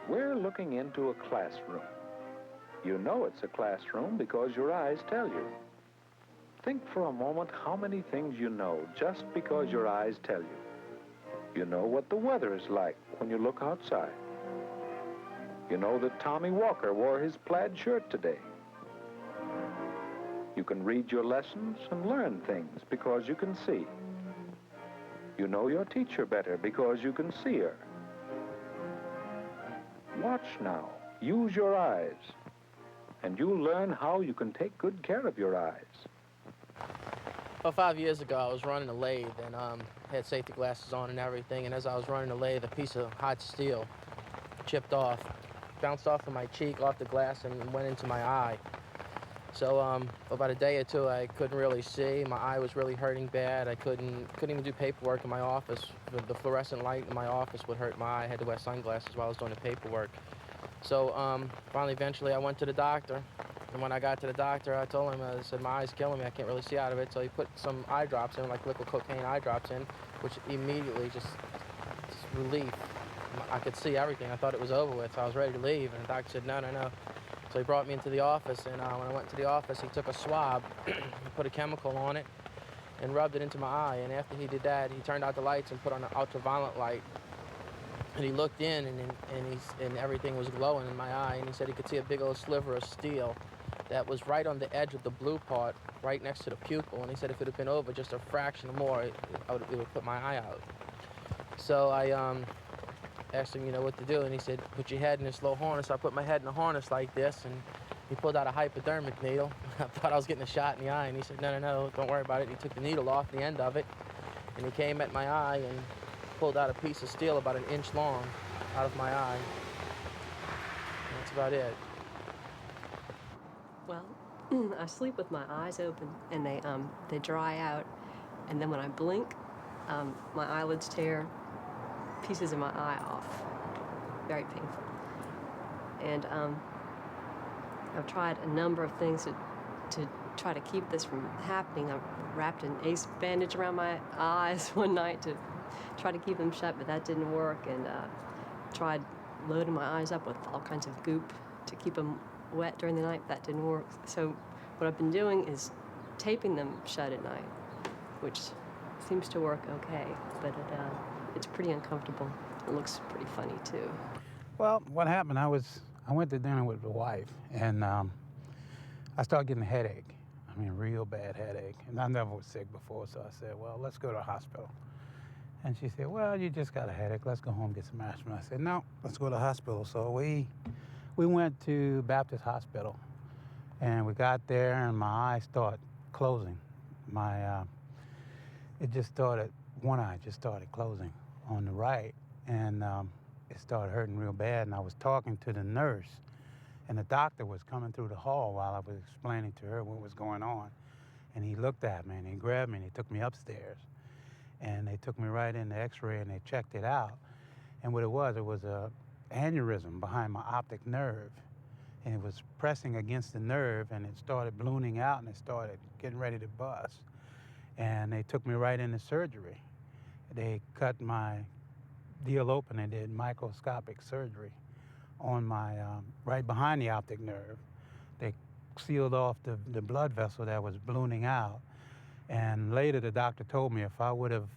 We're looking into a classroom. You know it's a classroom because your eyes tell you. Think for a moment how many things you know just because your eyes tell you. You know what the weather is like when you look outside. You know that Tommy Walker wore his plaid shirt today. You can read your lessons and learn things because you can see. You know your teacher better because you can see her. Watch now. Use your eyes. And you'll learn how you can take good care of your eyes. About 5 years ago, I was running a lathe and had safety glasses on and everything. And as I was running the lathe, a piece of hot steel chipped off, bounced off of my cheek, off the glass, and went into my eye. So about a day or two, I couldn't really see. My eye was really hurting bad. I couldn't even do paperwork in my office. The fluorescent light in my office would hurt my eye. I had to wear sunglasses while I was doing the paperwork. So finally, eventually, I went to the doctor. And when I got to the doctor, I told him, I said, my eye's killing me. I can't really see out of it. So he put some eye drops in, like liquid cocaine eye drops in, which immediately just relief. I could see everything. I thought it was over with, so I was ready to leave. And the doctor said, no, no, no. So he brought me into the office, and when I went to the office, he took a swab, he put a chemical on it, and rubbed it into my eye. And after he did that, he turned out the lights and put on an ultraviolet light. And he looked in, and everything was glowing in my eye. And he said he could see a big old sliver of steel that was right on the edge of the blue part, right next to the pupil. And he said if it had been over just a fraction more, it would put my eye out. So I asked him, what to do, and he said, put your head in this little harness. I put my head in the harness like this, and he pulled out a hypodermic needle. I thought I was getting a shot in the eye, and he said, no, no, no, don't worry about it. And he took the needle off the end of it, and he came at my eye and pulled out a piece of steel about 1 inch long out of my eye. And that's about it. Well, I sleep with my eyes open, and they dry out, and then when I blink, my eyelids tear pieces of my eye off. Very painful. And I've tried a number of things to try to keep this from happening. I wrapped an ace bandage around my eyes one night to try to keep them shut, but that didn't work. And tried loading my eyes up with all kinds of goop to keep them wet during the night. That didn't work. So what I've been doing is taping them shut at night, which seems to work okay, but it's pretty uncomfortable. It looks pretty funny, too. Well, what happened, I went to dinner with the wife, and I started getting a headache. I mean, real bad headache. And I never was sick before, so I said, well, let's go to the hospital. And she said, well, you just got a headache. Let's go home and get some aspirin. I said, no, let's go to the hospital. So we went to Baptist Hospital, and we got there, and my eye started closing. It just started, one eye just started closing on the right, and it started hurting real bad. And I was talking to the nurse, and the doctor was coming through the hall while I was explaining to her what was going on. And he looked at me, and he grabbed me, and he took me upstairs. And they took me right in the x-ray, and they checked it out. And what it was a aneurysm behind my optic nerve. And it was pressing against the nerve, and it started ballooning out, and it started getting ready to bust. And they took me right into surgery. They cut my deal open and did microscopic surgery on my, right behind the optic nerve. They sealed off the blood vessel that was ballooning out. And later the doctor told me if I would have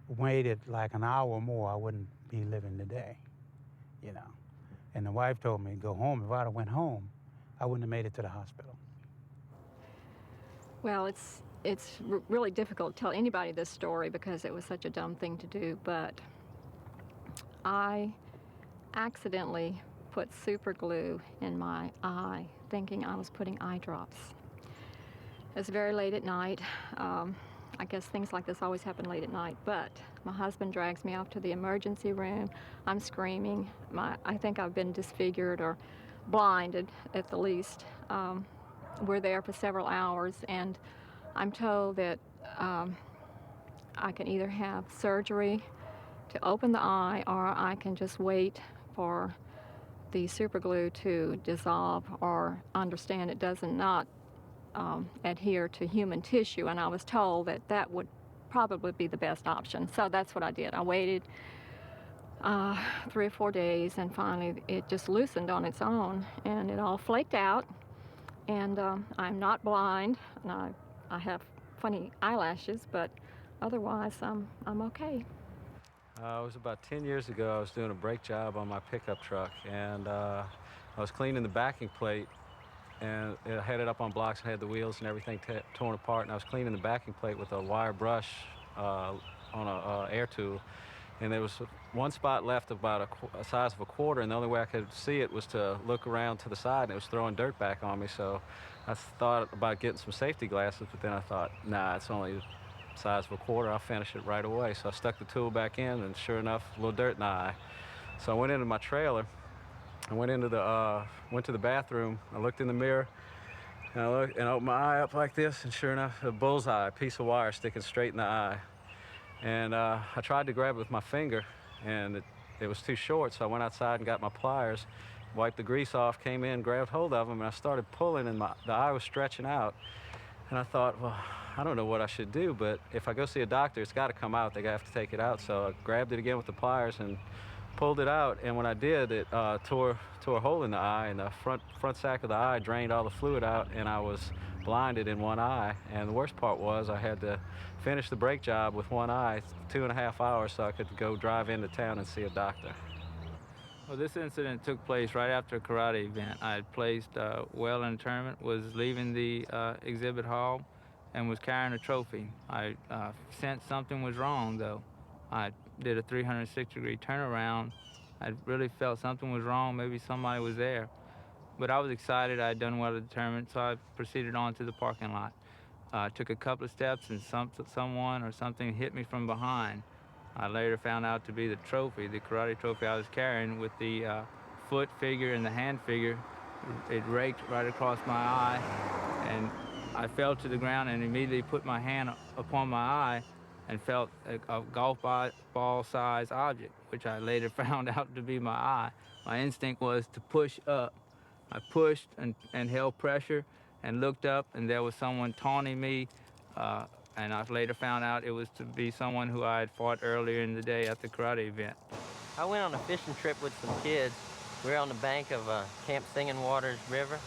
waited like an hour more, I wouldn't be living today, And the wife told me to go home. If I'd have went home, I wouldn't have made it to the hospital. Well, it's really difficult to tell anybody this story because it was such a dumb thing to do, but I accidentally put super glue in my eye, thinking I was putting eye drops. It was very late at night. I guess things like this always happen late at night, but my husband drags me off to the emergency room. I'm screaming. I think I've been disfigured or blinded at the least. We're there for several hours, and I'm told that I can either have surgery to open the eye, or I can just wait for the superglue to dissolve or understand it does not adhere to human tissue. And I was told that that would probably be the best option. So that's what I did. I waited 3 or 4 days, and finally it just loosened on its own, and it all flaked out. And I'm not blind, and I have funny eyelashes, but otherwise I'm okay. It was about 10 years ago. I was doing a brake job on my pickup truck, and I was cleaning the backing plate, and I had it up on blocks. I had the wheels and everything torn apart, and I was cleaning the backing plate with a wire brush on a air tool, and there was one spot left about a size of a quarter, and the only way I could see it was to look around to the side, and it was throwing dirt back on me. So I thought about getting some safety glasses, but then I thought, nah, it's only the size of a quarter. I'll finish it right away. So I stuck the tool back in, and sure enough, a little dirt in the eye. So I went into my trailer. I went to the bathroom. I looked in the mirror, and I looked and opened my eye up like this, and sure enough, a bullseye, a piece of wire sticking straight in the eye. And I tried to grab it with my finger, and it was too short, so I went outside and got my pliers, wiped the grease off, came in, grabbed hold of them, and I started pulling, and the eye was stretching out. And I thought, well, I don't know what I should do, but if I go see a doctor, it's got to come out. They have to take it out. So I grabbed it again with the pliers and pulled it out, and when I did, it tore a hole in the eye, and the front sack of the eye drained all the fluid out, and I was blinded in one eye. And the worst part was I had to finish the brake job with one eye, 2.5 hours, so I could go drive into town and see a doctor. Well, this incident took place right after a karate event. I had placed well in a tournament, was leaving the exhibit hall, and was carrying a trophy. I sensed something was wrong, though. I did a 360-degree turnaround. I really felt something was wrong, maybe somebody was there. But I was excited, I had done well at the tournament, so I proceeded on to the parking lot. Took a couple of steps, and someone or something hit me from behind. I later found out to be the trophy, the karate trophy I was carrying, with the foot figure and the hand figure. It raked right across my eye, and I fell to the ground and immediately put my hand upon my eye and felt a golf ball-sized object, which I later found out to be my eye. My instinct was to push up. I pushed and held pressure and looked up, and there was someone taunting me, and I later found out it was to be someone who I had fought earlier in the day at the karate event. I went on a fishing trip with some kids. We were on the bank of Camp Singing Waters River,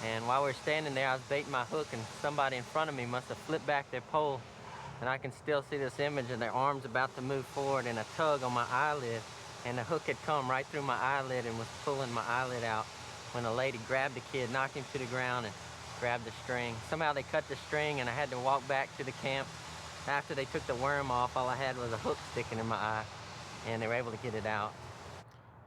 and while we were standing there, I was baiting my hook, and somebody in front of me must have flipped back their pole, and I can still see this image of their arms about to move forward and a tug on my eyelid, and the hook had come right through my eyelid and was pulling my eyelid out when a lady grabbed the kid, knocked him to the ground, and grabbed the string. Somehow they cut the string, and I had to walk back to the camp. After they took the worm off, all I had was a hook sticking in my eye, and they were able to get it out.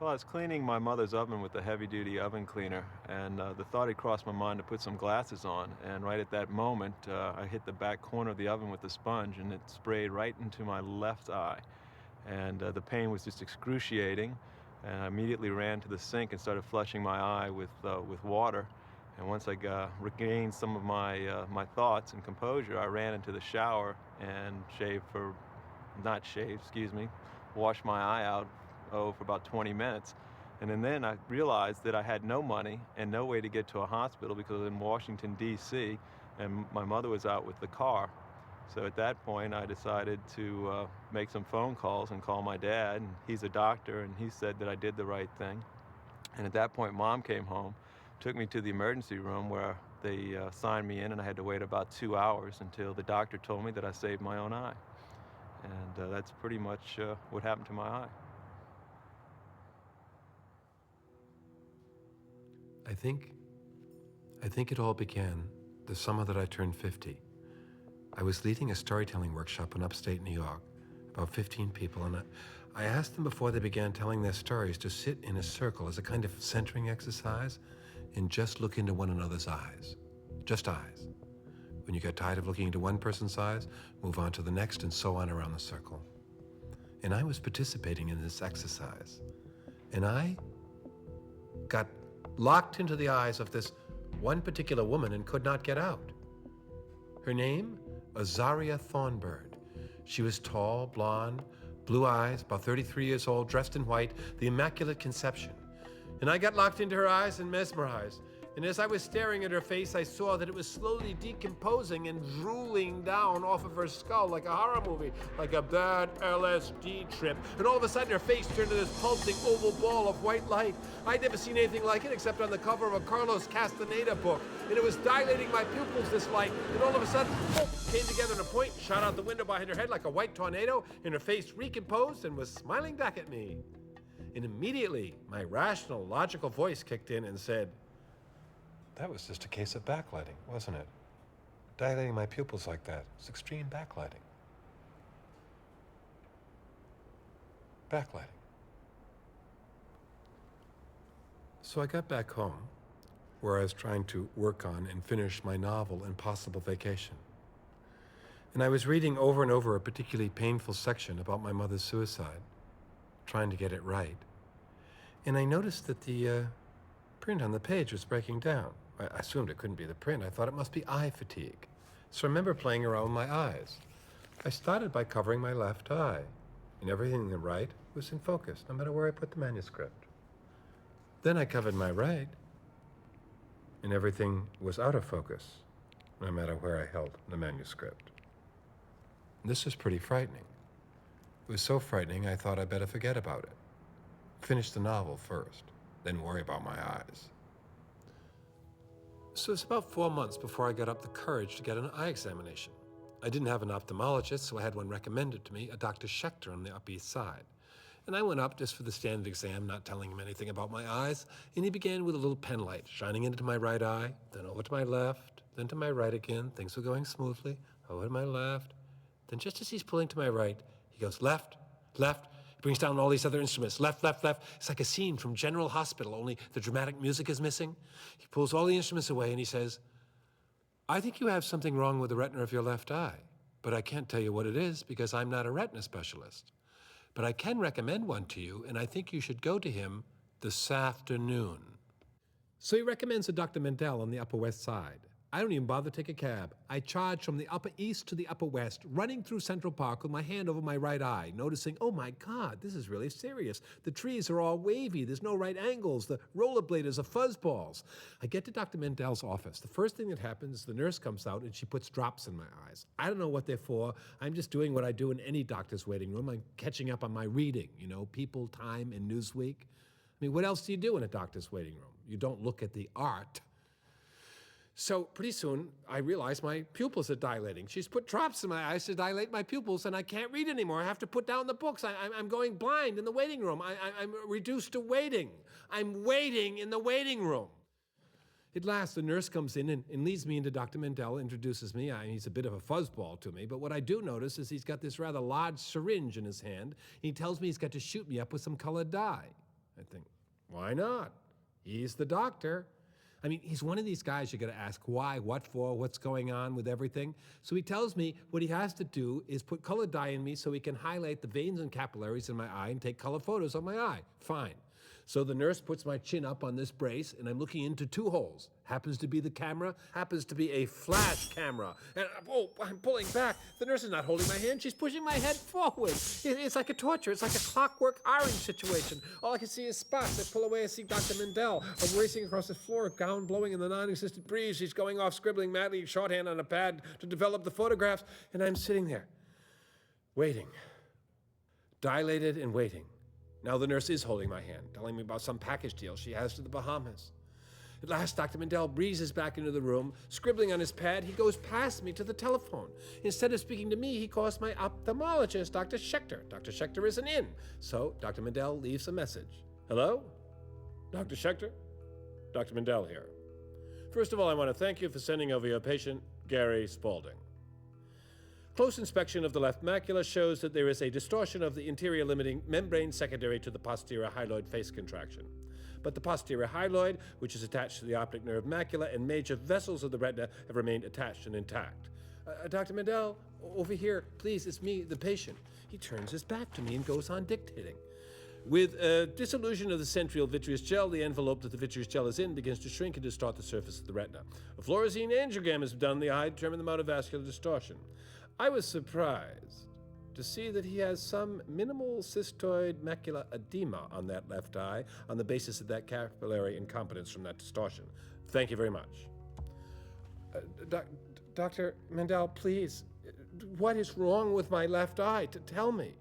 Well, I was cleaning my mother's oven with a heavy-duty oven cleaner, and the thought had crossed my mind to put some glasses on, and right at that moment, I hit the back corner of the oven with the sponge, and it sprayed right into my left eye. And the pain was just excruciating, and I immediately ran to the sink and started flushing my eye with water. And once I regained some of my thoughts and composure, I ran into the shower and washed my eye out for about 20 minutes. And then I realized that I had no money and no way to get to a hospital because I was in Washington, D.C., and my mother was out with the car. So at that point, I decided to make some phone calls and call my dad, and he's a doctor, and he said that I did the right thing. And at that point, Mom came home, took me to the emergency room where they signed me in, and I had to wait about 2 hours until the doctor told me that I saved my own eye. And that's pretty much what happened to my eye. I think it all began the summer that I turned 50. I was leading a storytelling workshop in upstate New York, about 15 people, and I asked them before they began telling their stories to sit in a circle as a kind of centering exercise and just look into one another's eyes. Just eyes. When you get tired of looking into one person's eyes, move on to the next, and so on around the circle. And I was participating in this exercise, and I got locked into the eyes of this one particular woman and could not get out. Her name, Azaria Thornbird. She was tall, blonde, blue eyes, about 33 years old, dressed in white, the Immaculate Conception. And I got locked into her eyes and mesmerized. And as I was staring at her face, I saw that it was slowly decomposing and drooling down off of her skull like a horror movie, like a bad LSD trip. And all of a sudden, her face turned to this pulsing oval ball of white light. I'd never seen anything like it except on the cover of a Carlos Castaneda book. And it was dilating my pupils, this light. And all of a sudden, came together in a point, shot out the window behind her head like a white tornado, and her face recomposed and was smiling back at me. And immediately, my rational, logical voice kicked in and said, "That was just a case of backlighting, wasn't it? Dilating my pupils like that. It's extreme backlighting." Backlighting. So I got back home, where I was trying to work on and finish my novel, Impossible Vacation. And I was reading over and over a particularly painful section about my mother's suicide, trying to get it right. And I noticed that the print on the page was breaking down. I assumed it couldn't be the print. I thought it must be eye fatigue. So I remember playing around with my eyes. I started by covering my left eye, and everything in the right was in focus, no matter where I put the manuscript. Then I covered my right, and everything was out of focus, no matter where I held the manuscript. This was pretty frightening. It was so frightening, I thought I'd better forget about it. Finish the novel first, then worry about my eyes. So it's about 4 months before I got up the courage to get an eye examination. I didn't have an ophthalmologist, so I had one recommended to me, a Dr. Schechter on the Upper East Side. And I went up just for the standard exam, not telling him anything about my eyes, and he began with a little pen light, shining into my right eye, then over to my left, then to my right again. Things were going smoothly, over to my left. Then just as he's pulling to my right, he goes left, left. He brings down all these other instruments, left, left, left. It's like a scene from General Hospital, only the dramatic music is missing. He pulls all the instruments away and he says, "I think you have something wrong with the retina of your left eye, but I can't tell you what it is because I'm not a retina specialist. But I can recommend one to you, and I think you should go to him this afternoon." So he recommends a Dr. Mendel on the Upper West Side. I don't even bother to take a cab. I charge from the Upper East to the Upper West, running through Central Park with my hand over my right eye, noticing, oh my God, this is really serious. The trees are all wavy. There's no right angles. The rollerbladers are fuzzballs. I get to Dr. Mendel's office. The first thing that happens is the nurse comes out and she puts drops in my eyes. I don't know what they're for. I'm just doing what I do in any doctor's waiting room. I'm catching up on my reading, People, Time, and Newsweek. I mean, what else do you do in a doctor's waiting room? You don't look at the art. So pretty soon, I realize my pupils are dilating. She's put drops in my eyes to dilate my pupils, and I can't read anymore. I have to put down the books. I'm going blind in the waiting room. I'm reduced to waiting. I'm waiting in the waiting room. At last, the nurse comes in and leads me into Dr. Mendel, introduces me. He's a bit of a fuzzball to me, but what I do notice is he's got this rather large syringe in his hand. He tells me he's got to shoot me up with some colored dye. I think, why not? He's the doctor. I mean, he's one of these guys you got to ask why, what for, what's going on with everything. So he tells me what he has to do is put colored dye in me so he can highlight the veins and capillaries in my eye and take color photos of my eye. Fine. So the nurse puts my chin up on this brace, and I'm looking into 2 holes. Happens to be the camera, happens to be a flash camera. And, I'm pulling back. The nurse is not holding my hand. She's pushing my head forward. It's like a torture. It's like a Clockwork Orange situation. All I can see is spots. I pull away, I see Dr. Mendel. I'm racing across the floor, gown blowing in the non-existent breeze. She's going off, scribbling madly, shorthand on a pad to develop the photographs. And I'm sitting there, waiting, dilated and waiting. Now the nurse is holding my hand, telling me about some package deal she has to the Bahamas. At last, Dr. Mendel breezes back into the room. Scribbling on his pad, he goes past me to the telephone. Instead of speaking to me, he calls my ophthalmologist, Dr. Schechter. Dr. Schechter isn't in. So Dr. Mendel leaves a message. Hello? Dr. Schechter? Dr. Mendel here. First of all, I want to thank you for sending over your patient, Gary Spalding. Close inspection of the left macula shows that there is a distortion of the interior limiting membrane secondary to the posterior hyaloid face contraction. But the posterior hyaloid, which is attached to the optic nerve macula and major vessels of the retina, have remained attached and intact. Dr. Mendel, over here, please, it's me, the patient. He turns his back to me and goes on dictating. With dissolution of the central vitreous gel, the envelope that the vitreous gel is in begins to shrink and distort the surface of the retina. A fluorescein angiogram is done in the eye to determine the amount of vascular distortion. I was surprised to see that he has some minimal cystoid macular edema on that left eye on the basis of that capillary incompetence from that distortion. Thank you very much. Dr. Mendel, please, what is wrong with my left eye? Tell me.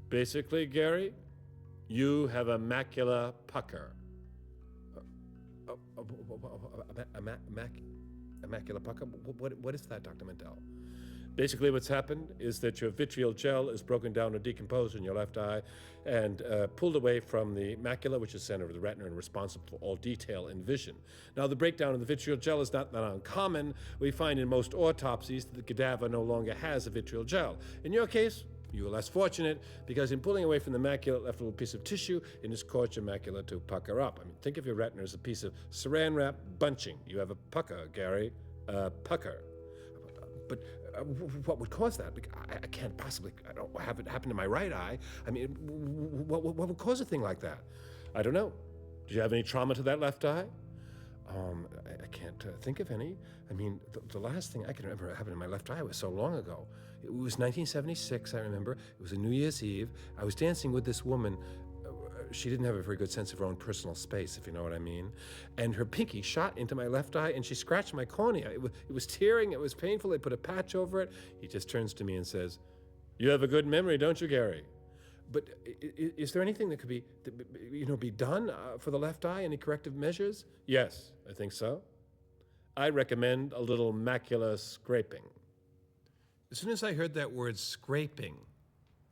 Basically, Gary, you have a macular pucker. A macular pucker? What is that, Dr. Mendel? Basically, what's happened is that your vitreal gel is broken down or decomposed in your left eye and pulled away from the macula, which is the center of the retina and responsible for all detail and vision. Now, the breakdown of the vitreal gel is not that uncommon. We find in most autopsies that the cadaver no longer has a vitreal gel. In your case, you were less fortunate because in pulling away from the macula, it left a little piece of tissue and it's caused your macula to pucker up. I mean, think of your retina as a piece of saran wrap bunching. You have a pucker, Gary, a pucker. But what would cause that? I can't possibly, I don't have it happen to my right eye. I mean, what would cause a thing like that? I don't know. Do you have any trauma to that left eye? I can't think of any. I mean, the last thing I can remember happened in my left eye was so long ago. It was 1976, I remember. It was a New Year's Eve. I was dancing with this woman. She didn't have a very good sense of her own personal space, if you know what I mean. And her pinky shot into my left eye, and she scratched my cornea. It was tearing. It was painful. They put a patch over it. He just turns to me and says, "You have a good memory, don't you, Gary?" But is there anything that could be done for the left eye? Any corrective measures? Yes, I think so. I recommend a little macular scraping. As soon as I heard that word scraping,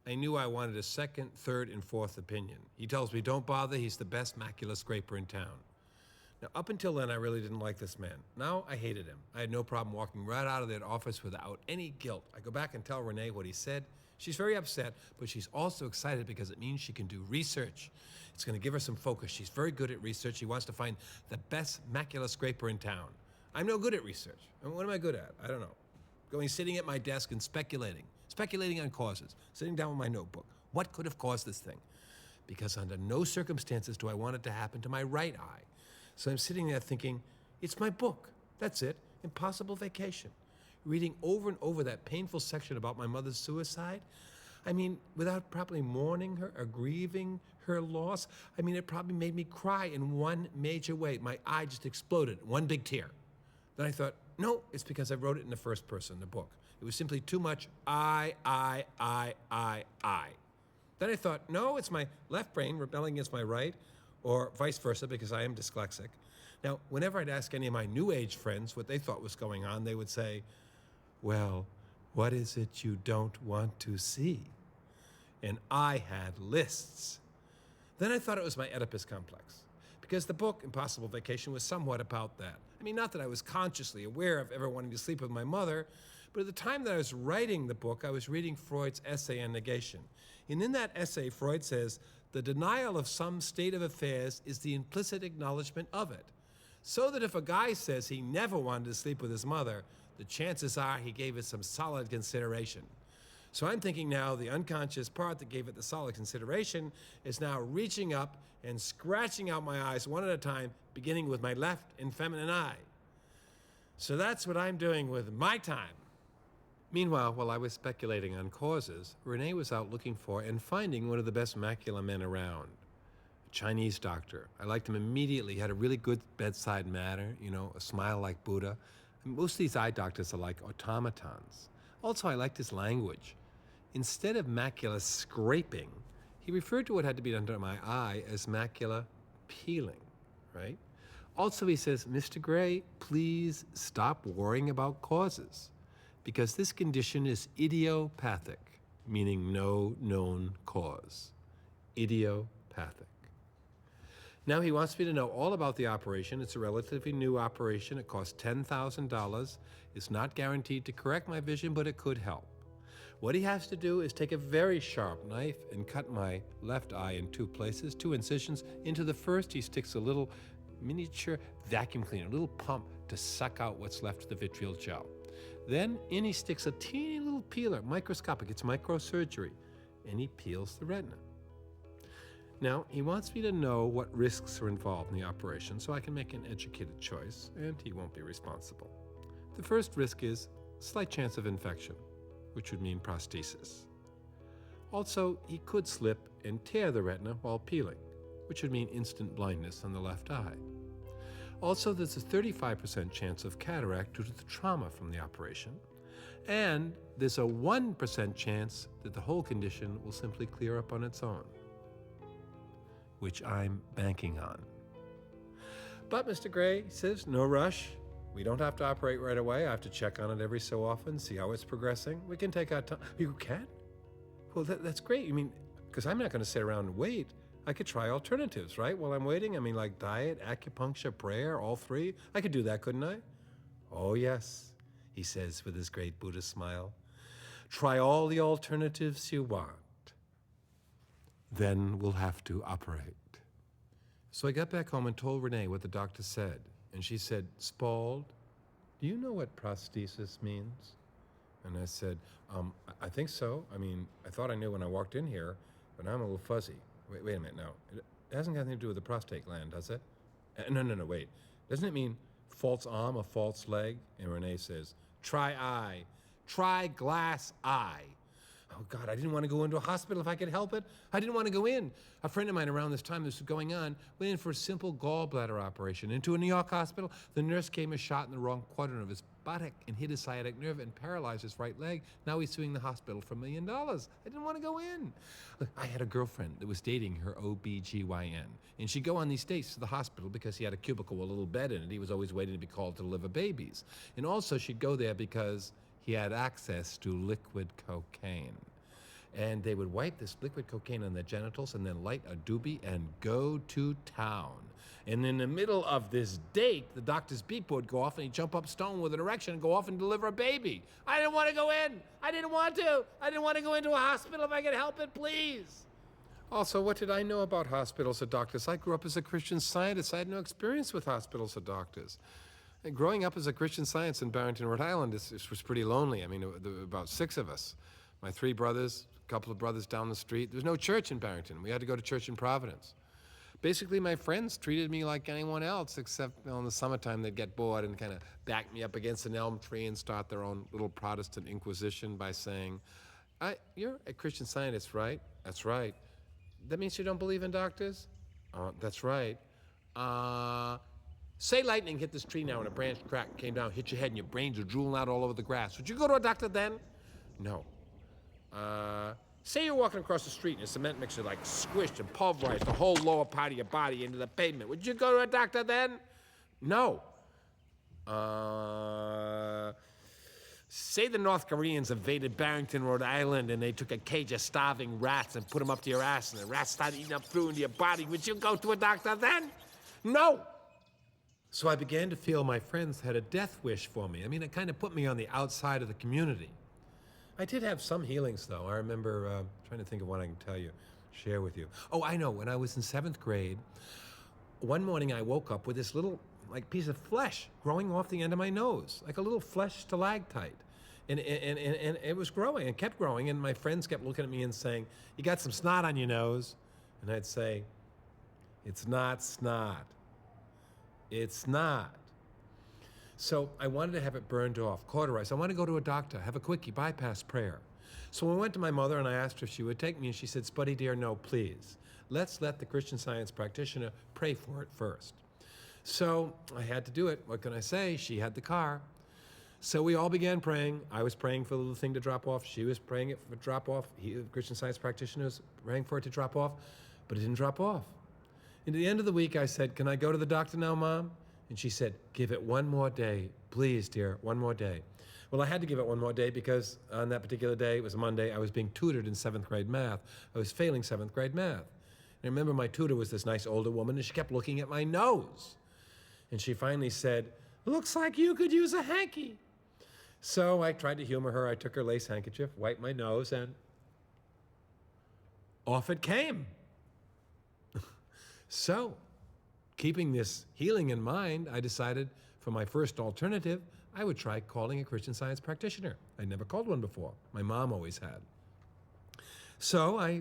I knew I wanted a second, third, and fourth opinion. He tells me, don't bother, he's the best macular scraper in town. Now, up until then, I really didn't like this man. Now, I hated him. I had no problem walking right out of that office without any guilt. I go back and tell Renee what he said. She's very upset, but she's also excited because it means she can do research. It's going to give her some focus. She's very good at research. She wants to find the best macular scraper in town. I'm no good at research. I mean, what am I good at? I don't know. Sitting at my desk and speculating on causes, sitting down with my notebook. What could have caused this thing? Because under no circumstances do I want it to happen to my right eye. So I'm sitting there thinking, it's my book. That's it, Impossible Vacation. Reading over and over that painful section about my mother's suicide. I mean, without properly mourning her or grieving her loss, I mean, it probably made me cry in one major way. My eye just exploded, one big tear. Then I thought, no, it's because I wrote it in the first person in the book. It was simply too much I. Then I thought, no, it's my left brain rebelling against my right, or vice versa, because I am dyslexic. Now, whenever I'd ask any of my New Age friends what they thought was going on, they would say, well, what is it you don't want to see? And I had lists. Then I thought it was my Oedipus complex, because the book, Impossible Vacation, was somewhat about that. I mean, not that I was consciously aware of ever wanting to sleep with my mother, but at the time that I was writing the book, I was reading Freud's essay on negation. And in that essay, Freud says, the denial of some state of affairs is the implicit acknowledgement of it. So that if a guy says he never wanted to sleep with his mother, the chances are he gave it some solid consideration. So I'm thinking now the unconscious part that gave it the solid consideration is now reaching up and scratching out my eyes one at a time, beginning with my left and feminine eye. So that's what I'm doing with my time. Meanwhile, while I was speculating on causes, Renee was out looking for and finding one of the best macular men around. A Chinese doctor. I liked him immediately. He had a really good bedside manner, a smile like Buddha. Most of these eye doctors are like automatons. Also, I liked his language. Instead of macular scraping, he referred to what had to be done to my eye as macular peeling, right? Also, he says, Mr. Gray, please stop worrying about causes, because this condition is idiopathic, meaning no known cause. Idiopathic. Now he wants me to know all about the operation. It's a relatively new operation. It costs $10,000. It's not guaranteed to correct my vision, but it could help. What he has to do is take a very sharp knife and cut my left eye in 2 places, 2 incisions. Into the first, he sticks a little miniature vacuum cleaner, a little pump to suck out what's left of the vitreal gel. Then in he sticks a teeny little peeler, microscopic, it's microsurgery, and he peels the retina. Now, he wants me to know what risks are involved in the operation so I can make an educated choice, and he won't be responsible. The first risk is slight chance of infection, which would mean prosthesis. Also, he could slip and tear the retina while peeling, which would mean instant blindness on the left eye. Also, there's a 35% chance of cataract due to the trauma from the operation. And there's a 1% chance that the whole condition will simply clear up on its own, which I'm banking on. But Mr. Gray says, no rush. We don't have to operate right away. I have to check on it every so often, see how it's progressing. We can take our time. You can? Well, that's great. You mean, because I'm not going to sit around and wait. I could try alternatives, right? While I'm waiting, I mean, like diet, acupuncture, prayer, all three. I could do that, couldn't I? Oh, yes, he says with his great Buddhist smile. Try all the alternatives you want. Then we'll have to operate. So I got back home and told Renee what the doctor said. And she said, Spald, do you know what prosthesis means? And I said, I think so. I mean, I thought I knew when I walked in here, but now I'm a little fuzzy. Wait a minute now. It hasn't got anything to do with the prostate gland, does it? No, wait. Doesn't it mean false arm or false leg? And Renee says, try eye. Try glass eye. Oh, God, I didn't want to go into a hospital if I could help it. I didn't want to go in. A friend of mine around this time this was going on went in for a simple gallbladder operation. Into a New York hospital, the nurse came a shot in the wrong quadrant of his buttock and hit his sciatic nerve and paralyzed his right leg. Now he's suing the hospital for $1 million. I didn't want to go in. Look, I had a girlfriend that was dating her OBGYN, and she'd go on these dates to the hospital because he had a cubicle with a little bed in it. He was always waiting to be called to deliver babies. And also she'd go there because he had access to liquid cocaine. And they would wipe this liquid cocaine on their genitals and then light a doobie and go to town. And in the middle of this date, the doctor's beep would go off and he'd jump up stone with an erection and go off and deliver a baby. I didn't want to go in. I didn't want to. I didn't want to go into a hospital if I could help it, please. Also, what did I know about hospitals or doctors? I grew up as a Christian Scientist. I had no experience with hospitals or doctors. And growing up as a Christian Scientist in Barrington, Rhode Island, this was pretty lonely. I mean, there were about 6 of us. My 3 brothers, a couple of brothers down the street. There was no church in Barrington. We had to go to church in Providence. Basically, my friends treated me like anyone else, except in the summertime they'd get bored and kind of back me up against an elm tree and start their own little Protestant inquisition by saying, you're a Christian Scientist, right? That's right. That means you don't believe in doctors? That's right. Say lightning hit this tree now and a branch cracked, came down, hit your head, and your brains are drooling out all over the grass. Would you go to a doctor then? No. Say you're walking across the street and a cement mixer like squished and pulverized the whole lower part of your body into the pavement. Would you go to a doctor then? No. Say the North Koreans invaded Barrington, Rhode Island, and they took a cage of starving rats and put them up to your ass, and the rats started eating up through into your body. Would you go to a doctor then? No. So I began to feel my friends had a death wish for me. I mean, it kind of put me on the outside of the community. I did have some healings, though. I remember trying to think of what I can share with you. Oh, I know. When I was in 7th grade, one morning I woke up with this little, piece of flesh growing off the end of my nose, like a little flesh stalactite. And it was growing and kept growing, and my friends kept looking at me and saying, you got some snot on your nose. And I'd say, it's not snot. It's not. So I wanted to have it burned off, cauterized. I wanted to go to a doctor, have a quickie bypass prayer. So I went to my mother and I asked her if she would take me, and she said, Spuddy dear, no, please. Let's let the Christian Science practitioner pray for it first. So I had to do it. What can I say? She had the car. So we all began praying. I was praying for the little thing to drop off. She was praying it for drop off. The Christian Science practitioner was praying for it to drop off, but it didn't drop off. And at the end of the week, I said, can I go to the doctor now, Mom? And she said, give it one more day. Please, dear, one more day. Well, I had to give it one more day because on that particular day, it was a Monday, I was being tutored in 7th grade math. I was failing 7th grade math. And I remember my tutor was this nice older woman, and she kept looking at my nose. And she finally said, looks like you could use a hanky. So I tried to humor her. I took her lace handkerchief, wiped my nose, and off it came. So, keeping this healing in mind, I decided for my first alternative, I would try calling a Christian Science practitioner. I'd never called one before. My mom always had. So I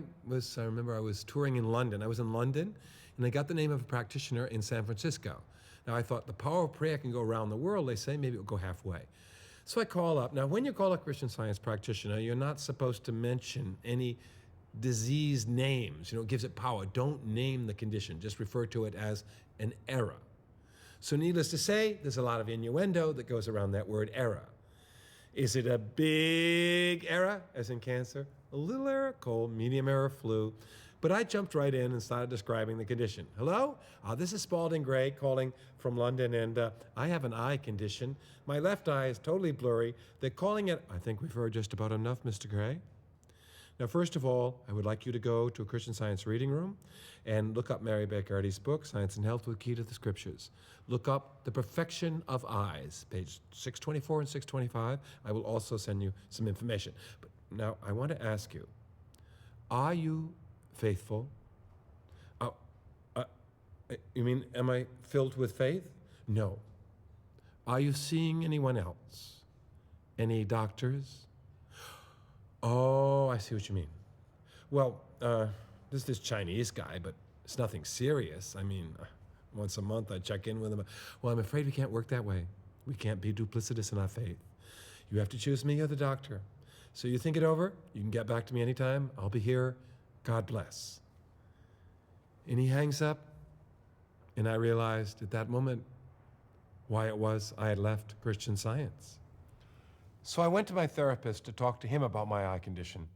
remember I was touring in London. I was in London, and I got the name of a practitioner in San Francisco. Now I thought the power of prayer can go around the world. They say maybe it will go halfway. So I call up. Now when you call a Christian Science practitioner, you're not supposed to mention any disease names. It gives it power. Don't name the condition. Just refer to it as an error. So needless to say, there's a lot of innuendo that goes around that word error. Is it a big error, as in cancer? A little error, cold, medium error, flu. But I jumped right in and started describing the condition. Hello? This is Spalding Gray calling from London, and I have an eye condition. My left eye is totally blurry. They're calling it, I think we've heard just about enough, Mr. Gray. Now, first of all, I would like you to go to a Christian Science reading room and look up Mary Baker Eddy's book, Science and Health with Key to the Scriptures. Look up The Perfection of Eyes, page 624 and 625. I will also send you some information. But now, I want to ask you, are you faithful? You mean, am I filled with faith? No. Are you seeing anyone else? Any doctors? Oh, I see what you mean. Well, there's this Chinese guy, but it's nothing serious. I mean, once a month I check in with him. Well, I'm afraid we can't work that way. We can't be duplicitous in our faith. You have to choose me or the doctor. So you think it over. You can get back to me anytime. I'll be here. God bless. And he hangs up, and I realized at that moment why it was I had left Christian Science. So I went to my therapist to talk to him about my eye condition.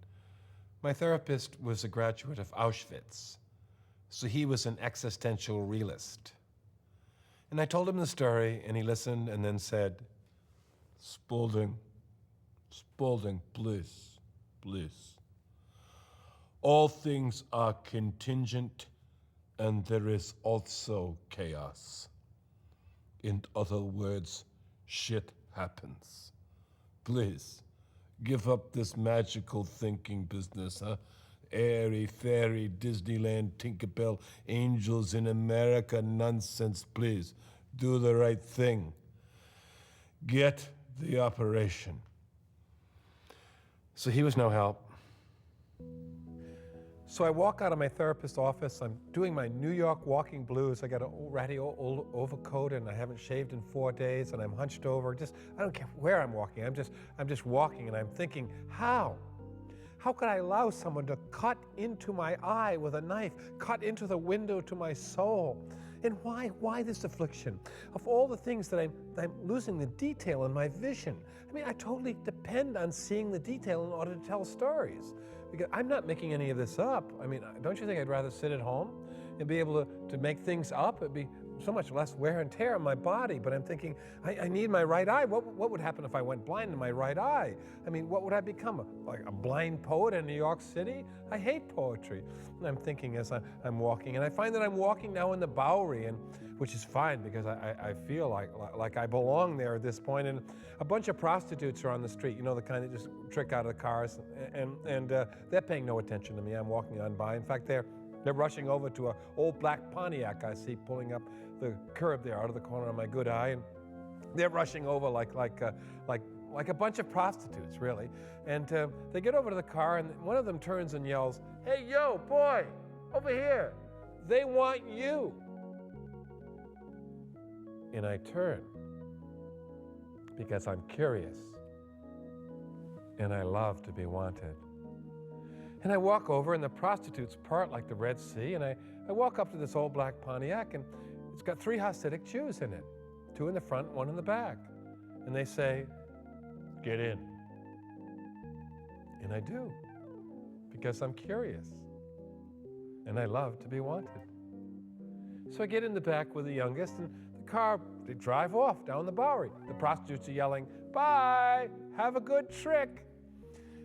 My therapist was a graduate of Auschwitz, so he was an existential realist. And I told him the story, and he listened and then said, Spalding, please. All things are contingent, and there is also chaos. In other words, shit happens. Please, give up this magical thinking business, huh? Airy, fairy, Disneyland, Tinkerbell, angels in America nonsense, please. Do the right thing. Get the operation. So he was no help. So I walk out of my therapist's office. I'm doing my New York walking blues. I got a ratty old overcoat, and I haven't shaved in 4 days, and I'm hunched over. I don't care where I'm walking. I'm just walking, and I'm thinking, how? How could I allow someone to cut into my eye with a knife, cut into the window to my soul? And why this affliction? Of all the things that I'm losing the detail in my vision. I mean, I totally depend on seeing the detail in order to tell stories. Because I'm not making any of this up. I mean, don't you think I'd rather sit at home and be able to make things up? It'd be so much less wear and tear on my body. But I'm thinking, I need my right eye. What would happen if I went blind in my right eye? I mean, what would I become? Like a blind poet in New York City? I hate poetry. And I'm thinking as I'm walking, and I find that I'm walking now in the Bowery, which is fine because I feel like I belong there at this point. And a bunch of prostitutes are on the street, you know, the kind that just trick out of the cars, and they're paying no attention to me. I'm walking on by. In fact, they're rushing over to an old black Pontiac I see pulling up the curb there out of the corner of my good eye, and they're rushing over like a bunch of prostitutes, really. And they get over to the car, and one of them turns and yells, "Hey, yo, boy, over here. They want you." And I turn because I'm curious, and I love to be wanted. And I walk over, and the prostitutes part like the Red Sea, and I walk up to this old black Pontiac, and it's got 3 Hasidic Jews in it, 2 in the front, 1 in the back. And they say, "Get in." And I do, because I'm curious, and I love to be wanted. So I get in the back with the youngest, and the car, they drive off down the Bowery. The prostitutes are yelling, "Bye, have a good trick."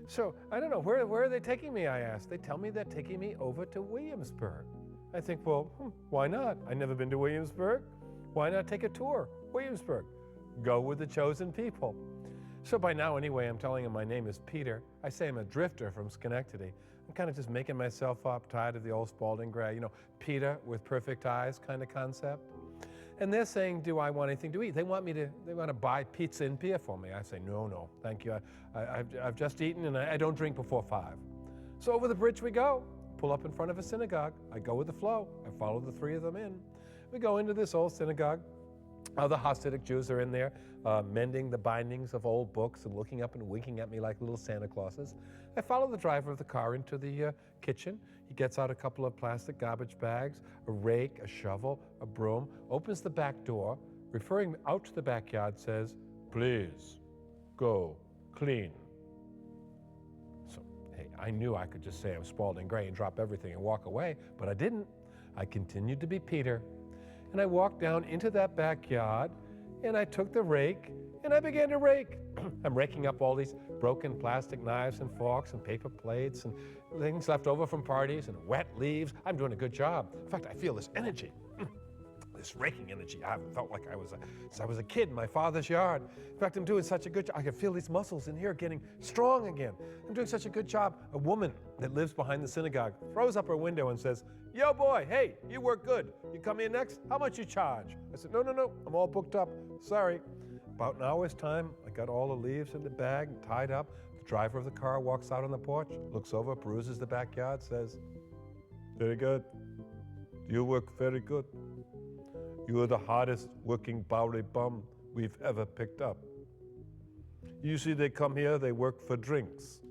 So I don't know, where are they taking me, I ask. They tell me they're taking me over to Williamsburg. I think, well, why not? I've never been to Williamsburg. Why not take a tour? Williamsburg. Go with the chosen people. So by now, anyway, I'm telling them my name is Peter. I say I'm a drifter from Schenectady. I'm kind of just making myself up, tired of the old Spalding Gray, you know, Peter with perfect eyes kind of concept. And they're saying, do I want anything to eat? They want to buy pizza and beer for me. I say, no, thank you. I've just eaten, and I don't drink before 5. So over the bridge we go. Pull up in front of a synagogue. I go with the flow. I follow the 3 of them in. We go into this old synagogue. Other Hasidic Jews are in there, mending the bindings of old books and looking up and winking at me like little Santa Clauses. I follow the driver of the car into the kitchen. He gets out a couple of plastic garbage bags, a rake, a shovel, a broom, opens the back door, referring out to the backyard, says, "Please, go clean." So, hey, I knew I could just say I'm Spalding Gray and drop everything and walk away, but I didn't. I continued to be Peter. And I walked down into that backyard, and I took the rake, and I began to rake. I'm raking up all these broken plastic knives and forks and paper plates and things left over from parties and wet leaves. I'm doing a good job. In fact, I feel this energy, this raking energy. I haven't felt like since I was a kid in my father's yard. In fact, I'm doing such a good job. I can feel these muscles in here getting strong again. I'm doing such a good job. A woman that lives behind the synagogue throws up her window and says, "Yo, boy, hey, you work good. You come in next? How much you charge?" I said, no, I'm all booked up. Sorry. About an hour's time, I got all the leaves in the bag, tied up. The driver of the car walks out on the porch, looks over, peruses the backyard, says, "Very good. You work very good. You are the hardest working Bowery bum we've ever picked up. Usually they come here, they work for drinks.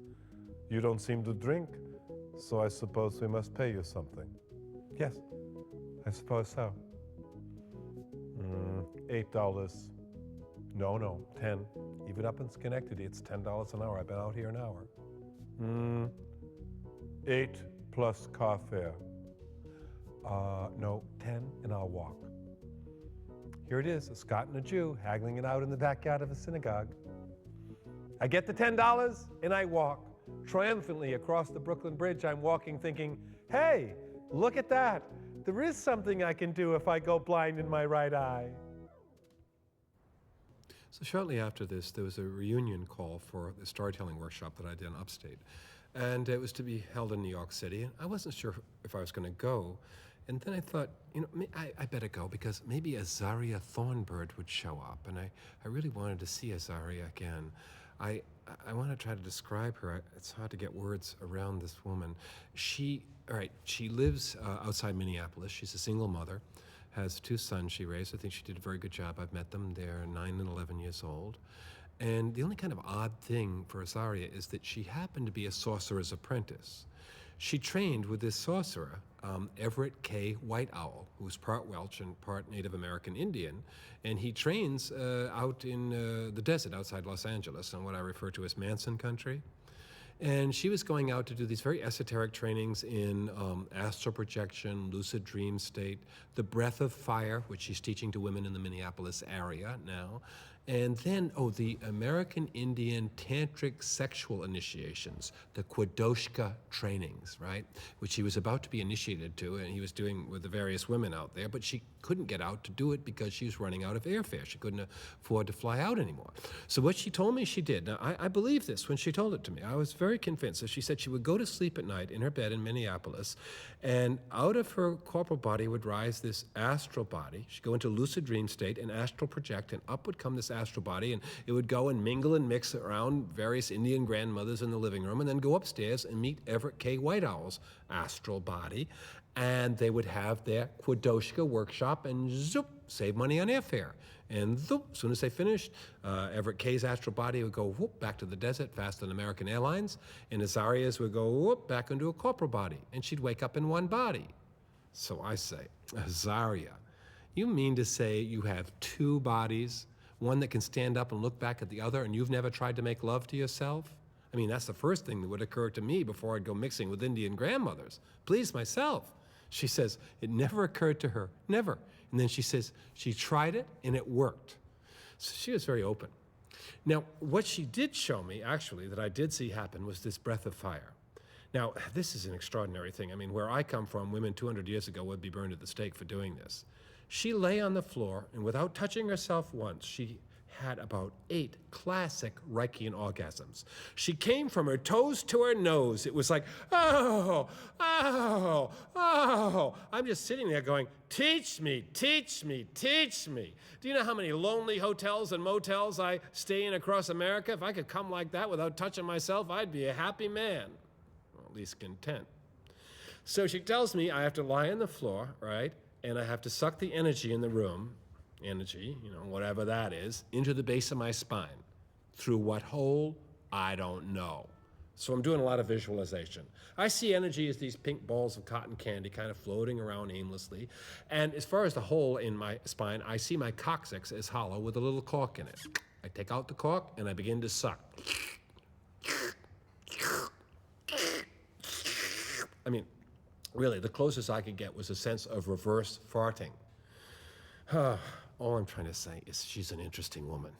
You don't seem to drink, so I suppose we must pay you something." Yes, I suppose so. $8. No, 10. Even up in Schenectady, it's $10 an hour. I've been out here an hour. 8 plus car fare. No, 10, and I'll walk. Here it is, a Scot and a Jew haggling it out in the backyard of a synagogue. I get the $10 and I walk. Triumphantly across the Brooklyn Bridge, I'm walking thinking, hey, look at that. There is something I can do if I go blind in my right eye. So shortly after this, there was a reunion call for the storytelling workshop that I did in upstate. And it was to be held in New York City. And I wasn't sure if I was going to go. And then I thought, I better go because maybe Azaria Thornbird would show up. And I really wanted to see Azaria again. I want to try to describe her. It's hard to get words around this woman. She lives outside Minneapolis. She's a single mother, has 2 sons she raised. I think she did a very good job. I've met them. They're 9 and 11 years old. And the only kind of odd thing for Azaria is that she happened to be a sorcerer's apprentice. She trained with this sorcerer, Everett K. White Owl, who's part Welsh and part Native American Indian, and he trains out in the desert outside Los Angeles in what I refer to as Manson country. And she was going out to do these very esoteric trainings in astral projection, lucid dream state, the breath of fire, which she's teaching to women in the Minneapolis area now, and then, the American Indian tantric sexual initiations, the Kwadoshka trainings, right? Which he was about to be initiated to, and he was doing with the various women out there, but she couldn't get out to do it because she was running out of airfare. She couldn't afford to fly out anymore. So what she told me she did, now I believe this when she told it to me. I was very convinced. So she said she would go to sleep at night in her bed in Minneapolis, and out of her corporal body would rise this astral body. She'd go into lucid dream state and astral project, and up would come this astral body, and it would go and mingle and mix around various Indian grandmothers in the living room, and then go upstairs and meet Everett K. White Owl's astral body, and they would have their Kwadoshka workshop and zoop, save money on airfare. And zoop, as soon as they finished, Everett K's astral body would go whoop back to the desert faster than American Airlines, and Azaria's would go whoop back into a corporal body, and she'd wake up in one body. So I say, Azaria, you mean to say you have 2 bodies, one that can stand up and look back at the other, and you've never tried to make love to yourself? I mean, that's the first thing that would occur to me before I'd go mixing with Indian grandmothers. Please myself. She says it never occurred to her, never. And then she says she tried it and it worked. So she was very open. Now, what she did show me, actually, that I did see happen was this breath of fire. Now, this is an extraordinary thing. I mean, where I come from, women 200 years ago would be burned at the stake for doing this. She lay on the floor, and without touching herself once, she had about 8 classic Reichian orgasms. She came from her toes to her nose. It was like, oh, oh, oh. I'm just sitting there going, teach me, teach me, teach me. Do you know how many lonely hotels and motels I stay in across America? If I could come like that without touching myself, I'd be a happy man, or at least content. So she tells me I have to lie on the floor, right? And I have to suck the energy in the room, energy, whatever that is, into the base of my spine. Through what hole? I don't know. So I'm doing a lot of visualization. I see energy as these pink balls of cotton candy kind of floating around aimlessly. And as far as the hole in my spine, I see my coccyx as hollow with a little cork in it. I take out the cork and I begin to suck. I mean, really, the closest I could get was a sense of reverse farting. All I'm trying to say is she's an interesting woman.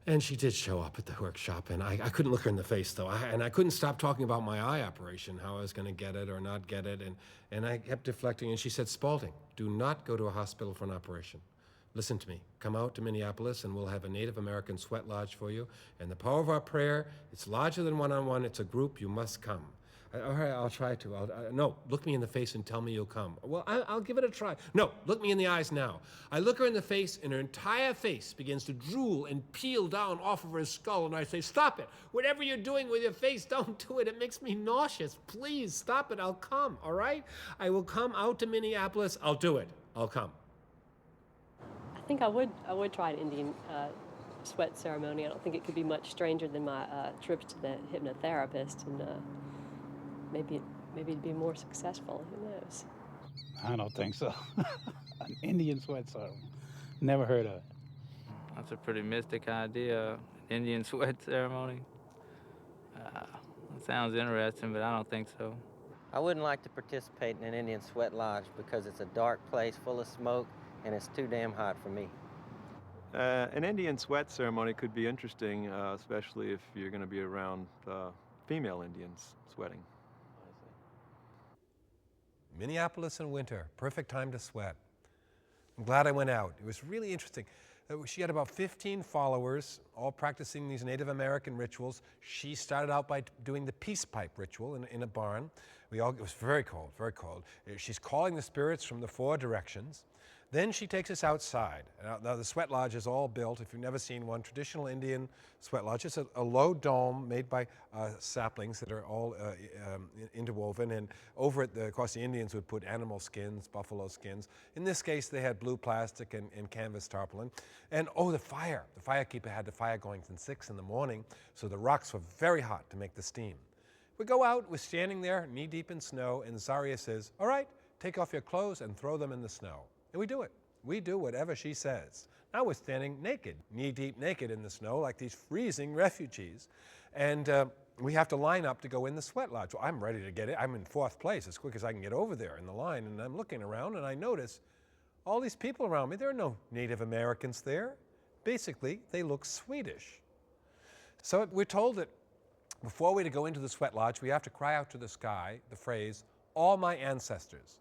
And she did show up at the workshop, and I couldn't look her in the face, though. And I couldn't stop talking about my eye operation, how I was going to get it or not get it. And I kept deflecting, and she said, Spalding, do not go to a hospital for an operation. Listen to me. Come out to Minneapolis, and we'll have a Native American sweat lodge for you. And the power of our prayer, it's larger than one-on-one. It's a group. You must come. All right, I'll try to. No, look me in the face and tell me you'll come. Well, I'll give it a try. No, look me in the eyes now. I look her in the face, and her entire face begins to drool and peel down off of her skull, and I say, stop it. Whatever you're doing with your face, don't do it. It makes me nauseous. Please, stop it. I'll come, all right? I will come out to Minneapolis. I'll do it. I'll come. I think I would try an Indian sweat ceremony. I don't think it could be much stranger than my trips to the hypnotherapist, and maybe it'd be more successful. Who knows? I don't think so. An Indian sweat ceremony. Never heard of it. That's a pretty mystic idea, Indian sweat ceremony. It sounds interesting, but I don't think so. I wouldn't like to participate in an Indian sweat lodge because it's a dark place full of smoke and it's too damn hot for me. An Indian sweat ceremony could be interesting, especially if you're going to be around female Indians sweating. Minneapolis in winter, perfect time to sweat. I'm glad I went out. It was really interesting. She had about 15 followers, all practicing these Native American rituals. She started out by doing the peace pipe ritual in a barn. It was very cold, very cold. She's calling the spirits from the 4 directions. Then she takes us outside. Now the sweat lodge is all built, if you've never seen one, traditional Indian sweat lodge. It's a low dome made by saplings that are all interwoven, and over it, of course, the Indians would put animal skins, buffalo skins. In this case, they had blue plastic and canvas tarpaulin. And the fire. The firekeeper had the fire going from 6 in the morning, so the rocks were very hot to make the steam. We go out, we're standing there knee-deep in snow, and Zarya says, all right, take off your clothes and throw them in the snow. And we do it. We do whatever she says. Now we're standing naked, knee-deep naked in the snow like these freezing refugees. And we have to line up to go in the sweat lodge. Well, I'm ready to get it. I'm in 4th place as quick as I can get over there in the line. And I'm looking around and I notice all these people around me. There are no Native Americans there. Basically, they look Swedish. So we're told that before we go into the sweat lodge, we have to cry out to the sky the phrase, all my ancestors.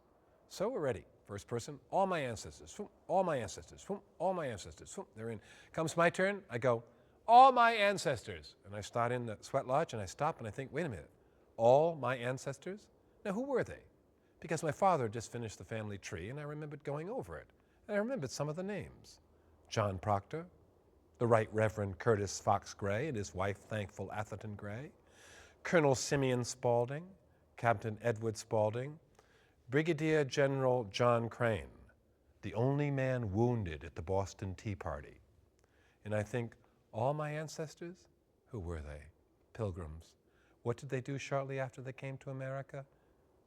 So we're ready. First person, all my ancestors, all my ancestors, all my ancestors. They're in. Comes my turn, I go, all my ancestors. And I start in the sweat lodge and I stop and I think, wait a minute, all my ancestors? Now who were they? Because my father just finished the family tree and I remembered going over it. And I remembered some of the names. John Proctor, the Right Reverend Curtis Fox Gray and his wife, Thankful Atherton Gray, Colonel Simeon Spalding, Captain Edward Spalding, Brigadier General John Crane, the only man wounded at the Boston Tea Party. And I think, all my ancestors? Who were they? Pilgrims. What did they do shortly after they came to America?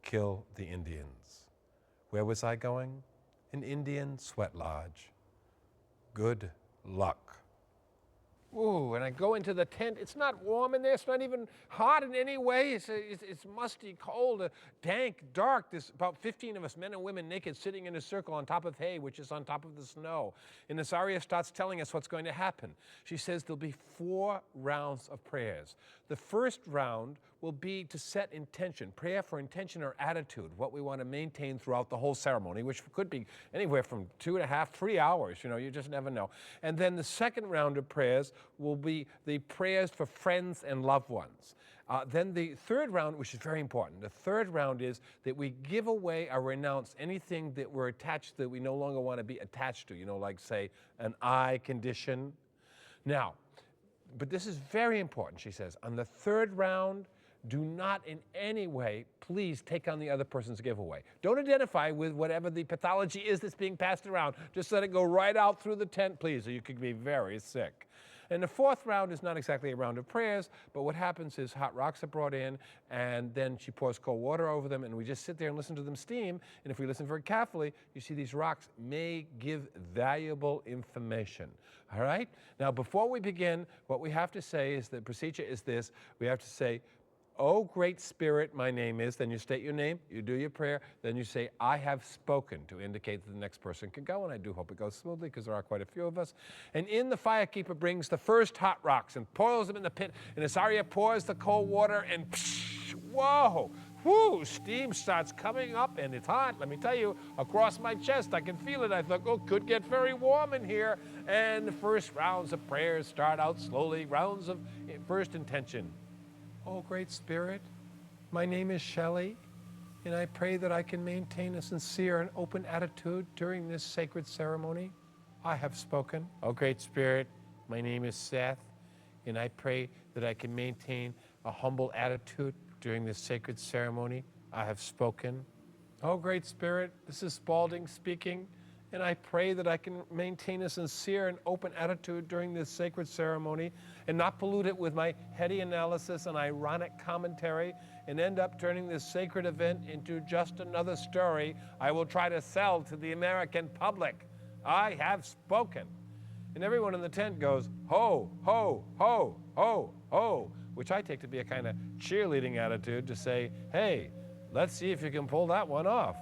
Kill the Indians. Where was I going? An Indian sweat lodge. Good luck. Ooh, and I go into the tent. It's not warm in there. It's not even hot in any way. It's musty, cold, dank, dark. There's about 15 of us, men and women, naked, sitting in a circle on top of hay, which is on top of the snow. And Zarya starts telling us what's going to happen. She says there'll be 4 rounds of prayers. The first round will be to set intention, prayer for intention or attitude, what we want to maintain throughout the whole ceremony, which could be anywhere from 2.5, 3 hours, you just never know. And then the second round of prayers will be the prayers for friends and loved ones. Then the third round, which is very important, the third round is that we give away or renounce anything that we're attached to that we no longer want to be attached to, like, say, an eye condition. Now, but this is very important, she says. On the third round, do not in any way, please, take on the other person's giveaway. Don't identify with whatever the pathology is that's being passed around. Just let it go right out through the tent, please, or you could be very sick. And the fourth round is not exactly a round of prayers, but what happens is hot rocks are brought in, and then she pours cold water over them, and we just sit there and listen to them steam. And if we listen very carefully, you see these rocks may give valuable information. All right? Now, before we begin, what we have to say is the procedure is this. We have to say, "Oh, great spirit, my name is," then you state your name, you do your prayer, then you say, "I have spoken," to indicate that the next person can go, and I do hope it goes smoothly because there are quite a few of us. And in the firekeeper brings the first hot rocks and pours them in the pit, and Azaria pours the cold water, and psh, whoa, whoo, steam starts coming up, and it's hot, let me tell you, across my chest, I can feel it. I thought, oh, could get very warm in here. And the first rounds of prayers start out slowly, rounds of first intention. "Oh, great spirit, my name is Shelley, and I pray that I can maintain a sincere and open attitude during this sacred ceremony. I have spoken." "Oh, great spirit, my name is Seth, and I pray that I can maintain a humble attitude during this sacred ceremony. I have spoken." "Oh, great spirit, this is Spalding speaking, and I pray that I can maintain a sincere and open attitude during this sacred ceremony and not pollute it with my heady analysis and ironic commentary and end up turning this sacred event into just another story I will try to sell to the American public. I have spoken." And everyone in the tent goes, "Ho, ho, ho, ho, ho," which I take to be a kind of cheerleading attitude to say, hey, let's see if you can pull that one off.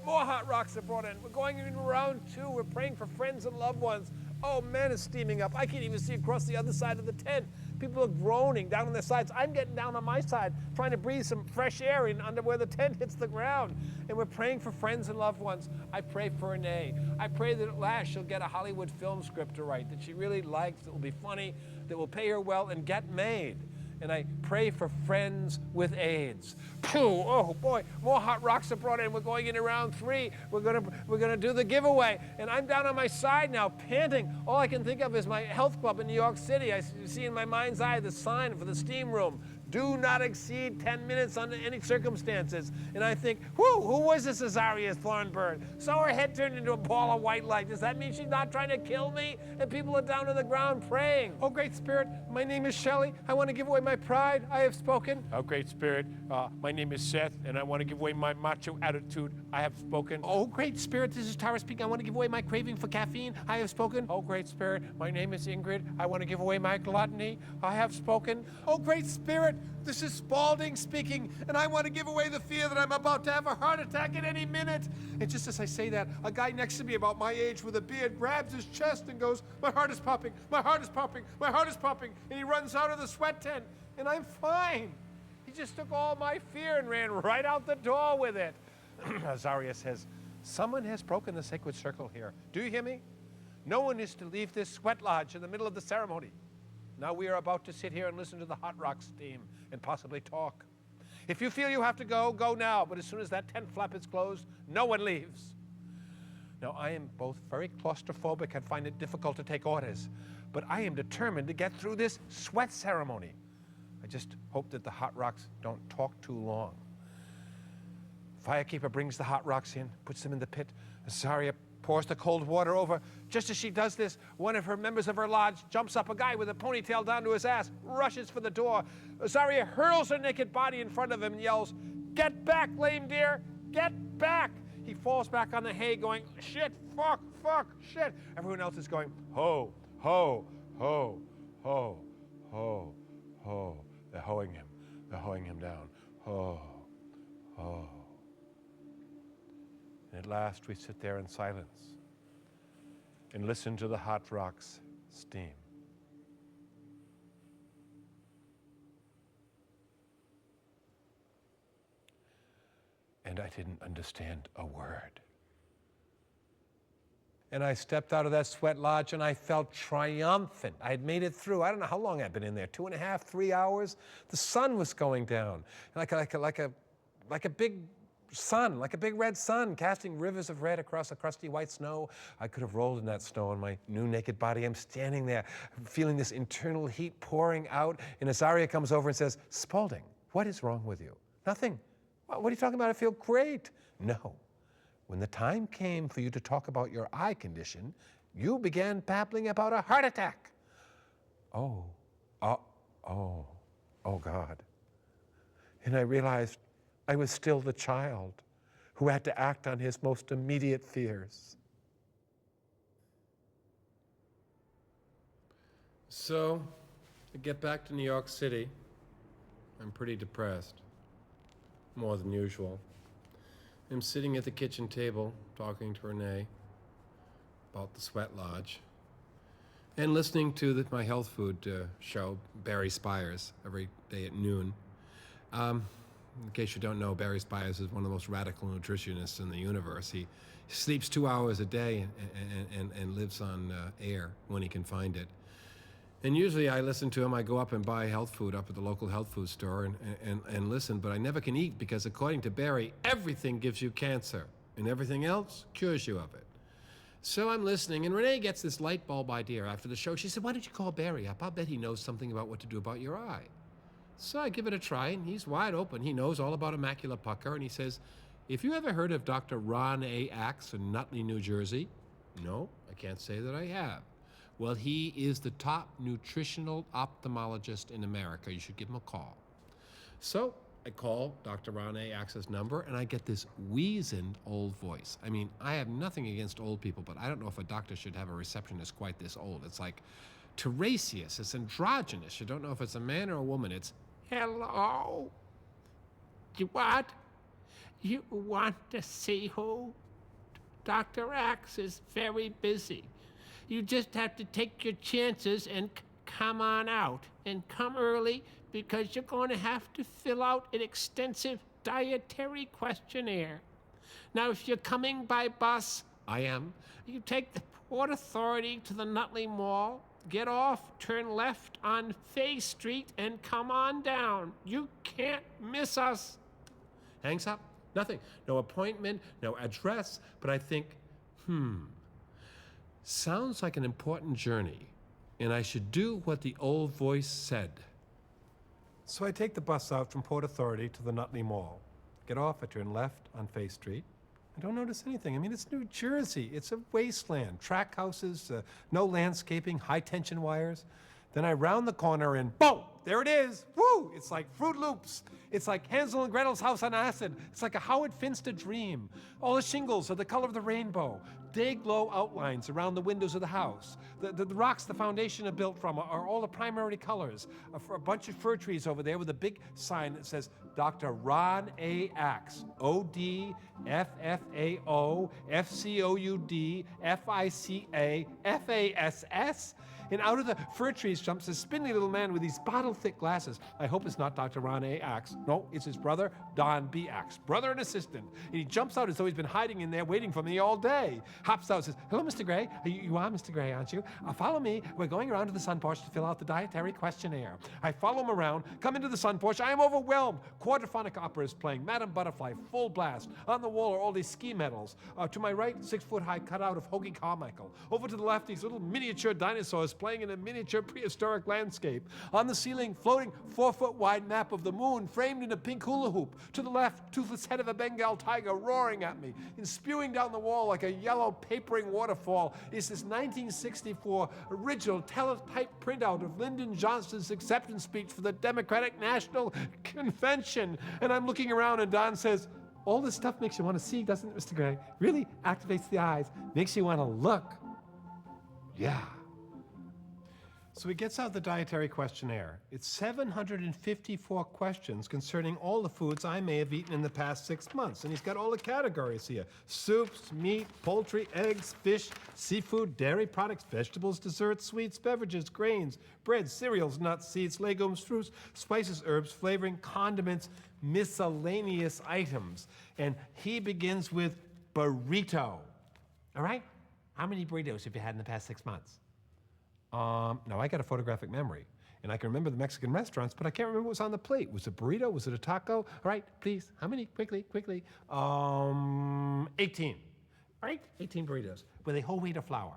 More hot rocks are brought in. We're going into round 2. We're praying for friends and loved ones. Oh, man, it's steaming up. I can't even see across the other side of the tent. People are groaning down on their sides. I'm getting down on my side, trying to breathe some fresh air in under where the tent hits the ground. And we're praying for friends and loved ones. I pray for Renee. I pray that at last she'll get a Hollywood film script to write that she really likes, that will be funny, that will pay her well and get made. And I pray for friends with AIDS. Phew, oh boy, more hot rocks are brought in. We're going into round 3. We're gonna do the giveaway. And I'm down on my side now, panting. All I can think of is my health club in New York City. I see in my mind's eye the sign for the steam room. Do not exceed 10 minutes under any circumstances. And I think, whoo, who was this Azaria Thornburg? So her head turned into a ball of white light. Does that mean she's not trying to kill me? And people are down on the ground praying. Oh, great spirit, my name is Shelley. I want to give away my pride. I have spoken. Oh, great spirit, my name is Seth, and I want to give away my macho attitude. I have spoken. Oh, great spirit, this is Tara speaking. I want to give away my craving for caffeine. I have spoken. Oh, great spirit, my name is Ingrid. I want to give away my gluttony. I have spoken. Oh, great spirit, this is Spalding speaking, and I want to give away the fear that I'm about to have a heart attack at any minute. And just as I say that, a guy next to me about my age with a beard grabs his chest and goes, my heart is popping, my heart is popping, my heart is popping, and he runs out of the sweat tent, and I'm fine. He just took all my fear and ran right out the door with it. Azaria says, someone has broken the sacred circle here. Do you hear me? No one is to leave this sweat lodge in the middle of the ceremony. Now we are about to sit here and listen to the hot rock steam and possibly talk. If you feel you have to go, go now. But as soon as that tent flap is closed, no one leaves. Now, I am both very claustrophobic and find it difficult to take orders, but I am determined to get through this sweat ceremony. I just hope that the hot rocks don't talk too long. Firekeeper brings the hot rocks in, puts them in the pit. Azaria pours the cold water over. Just as she does this, one of her members of her lodge jumps up, a guy with a ponytail down to his ass, rushes for the door. Azaria hurls her naked body in front of him and yells, "Get back, lame deer, get back!" He falls back on the hay going, shit, fuck, fuck, shit. Everyone else is going, ho, ho, ho, ho, ho, ho. They're hoeing him down. Ho, ho. And at last we sit there in silence and listen to the hot rocks steam. And I didn't understand a word. And I stepped out of that sweat lodge and I felt triumphant. I had made it through. I don't know how long I'd been in there, 2.5, 3 hours. The sun was going down, like a big sun, like a big red sun, casting rivers of red across the crusty white snow. I could have rolled in that snow on my new naked body. I'm standing there, feeling this internal heat pouring out, and Azaria comes over and says, Spalding, what is wrong with you? Nothing. What are you talking about? I feel great. No. When the time came for you to talk about your eye condition, You began babbling about a heart attack. Oh God. And I realized I was still the child who had to act on his most immediate fears. So, to get back to New York City, I'm pretty depressed, more than usual. I'm sitting at the kitchen table talking to Renee about the Sweat Lodge and listening to my health food show, Barry Spires, every day at noon. In case you don't know, Barry Spires is one of the most radical nutritionists in the universe. He sleeps 2 hours a day and lives on air when he can find it. And usually I listen to him. I go up and buy health food up at the local health food store and listen, but I never can eat because according to Barry, everything gives you cancer and everything else cures you of it. So I'm listening, and Renee gets this light bulb idea after the show. She said, why don't you call Barry up? I'll bet he knows something about what to do about your eye. So I give it a try, and he's wide open. He knows all about a macular pucker, and he says, if you ever heard of Dr. Ron A. Axe in Nutley, New Jersey? No, I can't say that I have. Well, he is the top nutritional ophthalmologist in America. You should give him a call. So I call Dr. Ron A. Axe's number, and I get this weazened old voice. I mean, I have nothing against old people, but I don't know if a doctor should have a receptionist quite this old. It's like Teresius. It's androgynous. You don't know if it's a man or a woman. It's, hello? You what? You want to see who? Dr. Axe is very busy. You just have to take your chances and come on out. And come early because you're going to have to fill out an extensive dietary questionnaire. Now, if you're coming by bus, I am, you take the Port Authority to the Nutley Mall, get off, turn left on Fay Street, and come on down. You can't miss us. Hangs up. Nothing. No appointment, no address, but I think, sounds like an important journey, and I should do what the old voice said. So I take the bus out from Port Authority to the Nutley Mall. Get off, I turn left on Fay Street. I don't notice anything. I mean, it's New Jersey. It's a wasteland. Track houses, no landscaping, high-tension wires. Then I round the corner and boom, there it is. Woo! It's like Fruit Loops. It's like Hansel and Gretel's house on acid. It's like a Howard Finster dream. All the shingles are the color of the rainbow. Day-glow outlines around the windows of the house. The rocks the foundation are built from are all the primary colors. A bunch of fir trees over there with a big sign that says Dr. Ron A. Axe, O-D-F-F-A-O, F-C-O-U-D, F-I-C-A, F-A-S-S. And out of the fir trees jumps a spindly little man with these bottle-thick glasses. I hope it's not Dr. Ron A. Axe. No, it's his brother, Don B. Axe, brother and assistant. And he jumps out as though he's been hiding in there waiting for me all day. Hops out and says, hello, Mr. Gray. You are Mr. Gray, aren't you? Follow me. We're going around to the sun porch to fill out the dietary questionnaire. I follow him around, come into the sun porch. I am overwhelmed. Quadraphonic opera is playing. Madame Butterfly, full blast. On the wall are all these ski medals. To my right, 6-foot-high cutout of Hoagie Carmichael. Over to the left, these little miniature dinosaurs playing in a miniature prehistoric landscape. On the ceiling, floating 4-foot-wide map of the moon framed in a pink hula hoop. To the left, toothless head of a Bengal tiger roaring at me. And spewing down the wall like a yellow papering waterfall is this 1964 original teletype printout of Lyndon Johnson's acceptance speech for the Democratic National Convention. And I'm looking around and Don says, all this stuff makes you want to see, doesn't it, Mr. Gray? Really activates the eyes, makes you want to look. Yeah. So he gets out the dietary questionnaire. It's 754 questions concerning all the foods I may have eaten in the past 6 months. And he's got all the categories here. Soups, meat, poultry, eggs, fish, seafood, dairy products, vegetables, desserts, sweets, beverages, grains, bread, cereals, nuts, seeds, legumes, fruits, spices, herbs, flavoring, condiments, miscellaneous items. And he begins with burrito. All right? How many burritos have you had in the past 6 months? Now I got a photographic memory, and I can remember the Mexican restaurants, but I can't remember what was on the plate. Was it a burrito? Was it a taco? All right, please. How many? Quickly. 18. All right, 18 burritos. Were they whole wheat or flour?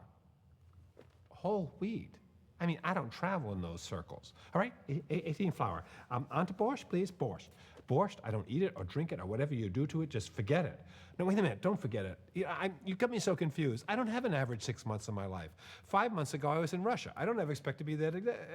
Whole wheat. I mean, I don't travel in those circles. All right, 18 flour. On to borscht, please. Borscht. Borscht, I don't eat it or drink it or whatever you do to it, just forget it. No, wait a minute, don't forget it. You got me so confused. I don't have an average 6 months of my life. 5 months ago, I was in Russia. I don't ever expect to be there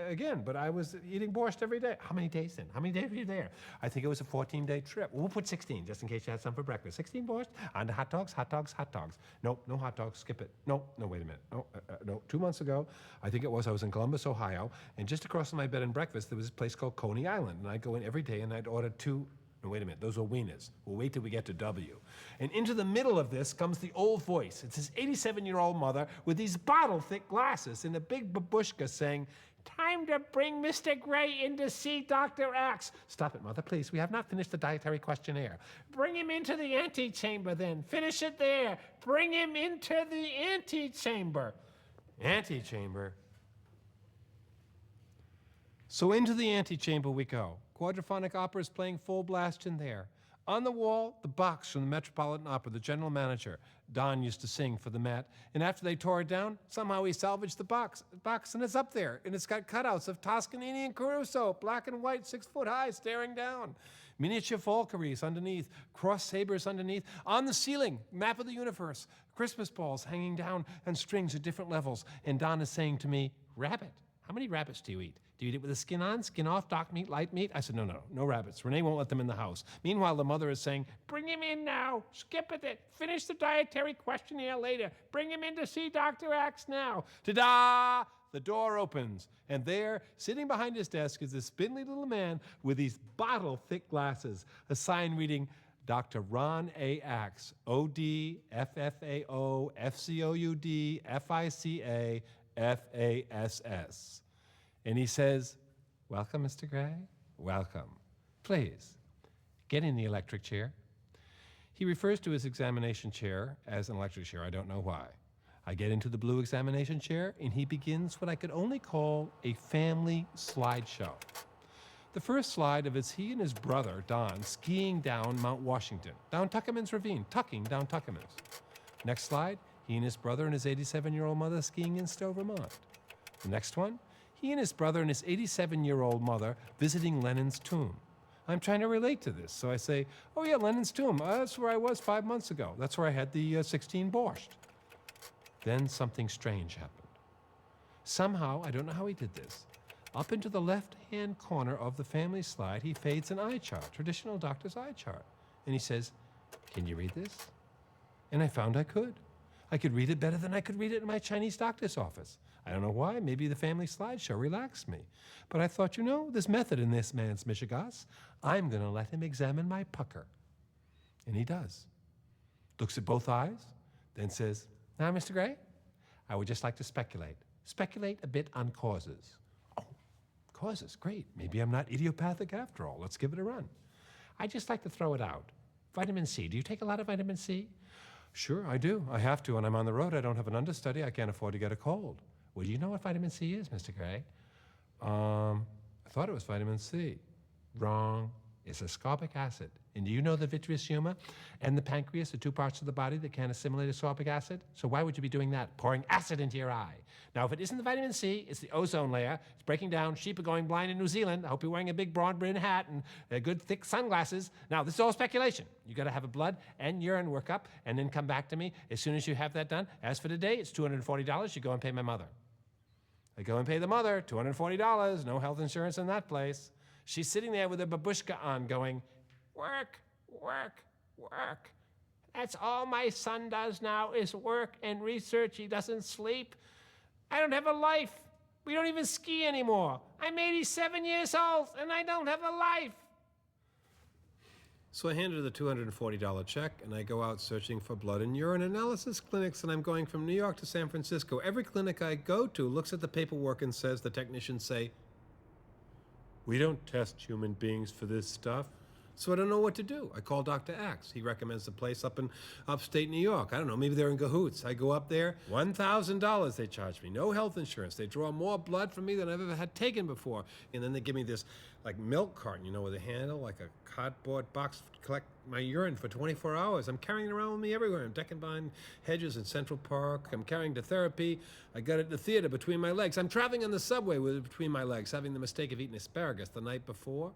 again, but I was eating borscht every day. How many days then? How many days were you there? I think it was a 14-day trip. We'll put 16, just in case you had some for breakfast. 16 borscht, on the hot dogs, hot dogs, hot dogs. No, no hot dogs, skip it. No, wait a minute. No, 2 months ago, I think it was, I was in Columbus, Ohio, and just across from my bed and breakfast, there was this place called Coney Island, and I'd go in every day, and I'd order 2. No, wait a minute, those are wieners. We'll wait till we get to W. And into the middle of this comes the old voice. It's his 87-year-old mother with these bottle-thick glasses and a big babushka saying, "Time to bring Mr. Gray in to see Dr. Axe." Stop it, Mother, please. We have not finished the dietary questionnaire. "Bring him into the antechamber, then. Finish it there. Bring him into the antechamber." Antechamber? So into the antechamber we go. Quadraphonic opera is playing full blast in there. On the wall, the box from the Metropolitan Opera, the general manager, Don, used to sing for the Met. And after they tore it down, somehow he salvaged the box, and it's up there. And it's got cutouts of Toscanini and Caruso, black and white, 6 foot high, staring down. Miniature Valkyries underneath, cross sabers underneath. On the ceiling, map of the universe, Christmas balls hanging down, and strings at different levels. And Don is saying to me, "Rabbit. How many rabbits do you eat? Do you eat it with the skin on, skin off, dark meat, light meat?" I said, no rabbits. Renee won't let them in the house. Meanwhile, the mother is saying, "Bring him in now. Skip it. Finish the dietary questionnaire later. Bring him in to see Dr. Axe now." Ta-da! The door opens, and there, sitting behind his desk, is this spindly little man with these bottle-thick glasses, a sign reading, "Dr. Ron A. Axe, O.D., F.F.A.O., F.C.O.U.D., F.I.C.A., F.A.S.S. And he says, "Welcome, Mr. Gray. Welcome. Please, get in the electric chair." He refers to his examination chair as an electric chair. I don't know why. I get into the blue examination chair, and he begins what I could only call a family slideshow. The first slide of is he and his brother, Don, skiing down Mount Washington, down Tuckerman's Ravine, tucking down Tuckerman's. Next slide, he and his brother and his 87-year-old mother skiing in Stowe, Vermont. The next one, he and his brother and his 87-year-old mother visiting Lenin's tomb. I'm trying to relate to this, so I say, "Oh yeah, Lenin's tomb, that's where I was 5 months ago. That's where I had the 16 borscht." Then something strange happened. Somehow, I don't know how he did this, up into the left-hand corner of the family slide, he fades an eye chart, traditional doctor's eye chart. And he says, "Can you read this?" And I found I could. I could read it better than I could read it in my Chinese doctor's office. I don't know why. Maybe the family slideshow relaxed me. But I thought, there's method in this man's mishigas. I'm going to let him examine my pucker. And he does. Looks at both eyes, then says, "Now, Mr. Gray, I would just like to speculate. Speculate a bit on causes." Oh, causes, great. Maybe I'm not idiopathic after all. Let's give it a run. I'd just like to throw it out. Vitamin C. Do you take a lot of vitamin C? Sure, I do. I have to. When I'm on the road, I don't have an understudy. I can't afford to get a cold. Well, do you know what vitamin C is, Mr. Gray? I thought it was vitamin C. Wrong. It's ascorbic acid. And do you know the vitreous humor and the pancreas are 2 parts of the body that can't assimilate ascorbic acid? So why would you be doing that? Pouring acid into your eye. Now, if it isn't the vitamin C, it's the ozone layer. It's breaking down. Sheep are going blind in New Zealand. I hope you're wearing a big broad brimmed hat and good thick sunglasses. Now, this is all speculation. You got to have a blood and urine workup and then come back to me as soon as you have that done. As for today, it's $240. You go and pay my mother. I go and pay the mother, $240. No health insurance in that place. She's sitting there with her babushka on going, "Work, work, work. That's all my son does now is work and research. He doesn't sleep. I don't have a life. We don't even ski anymore. I'm 87 years old and I don't have a life." So I handed her the $240 check, and I go out searching for blood and urine analysis clinics, and I'm going from New York to San Francisco. Every clinic I go to looks at the paperwork and says, the technicians say, "We don't test human beings for this stuff." So I don't know what to do. I call Dr. Axe. He recommends a place up in upstate New York. I don't know, maybe they're in cahoots. I go up there, $1,000 they charge me, no health insurance. They draw more blood from me than I've ever had taken before. And then they give me this like milk carton, with a handle, like a cardboard box to collect my urine for 24 hours. I'm carrying it around with me everywhere. I'm decking behind hedges in Central Park. I'm carrying it to therapy. I got it at the theater between my legs. I'm traveling on the subway with it between my legs, having the mistake of eating asparagus the night before.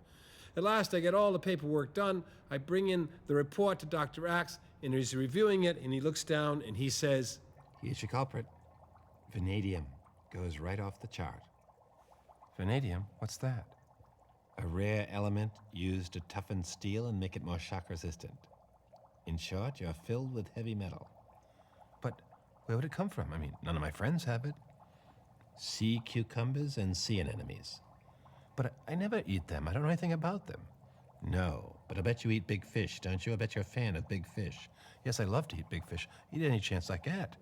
At last, I get all the paperwork done. I bring in the report to Dr. Axe. and he's reviewing it, and he looks down, and he says, "Here's your culprit. Vanadium goes right off the chart." "Vanadium? What's that?" "A rare element used to toughen steel and make it more shock resistant. In short, you're filled with heavy metal." "But where would it come from? I mean, none of my friends have it." "Sea cucumbers and sea anemones." "But I never eat them. I don't know anything about them." "No, but I bet you eat big fish, don't you? I bet you're a fan of big fish." "Yes, I love to eat big fish. Eat any chance I get."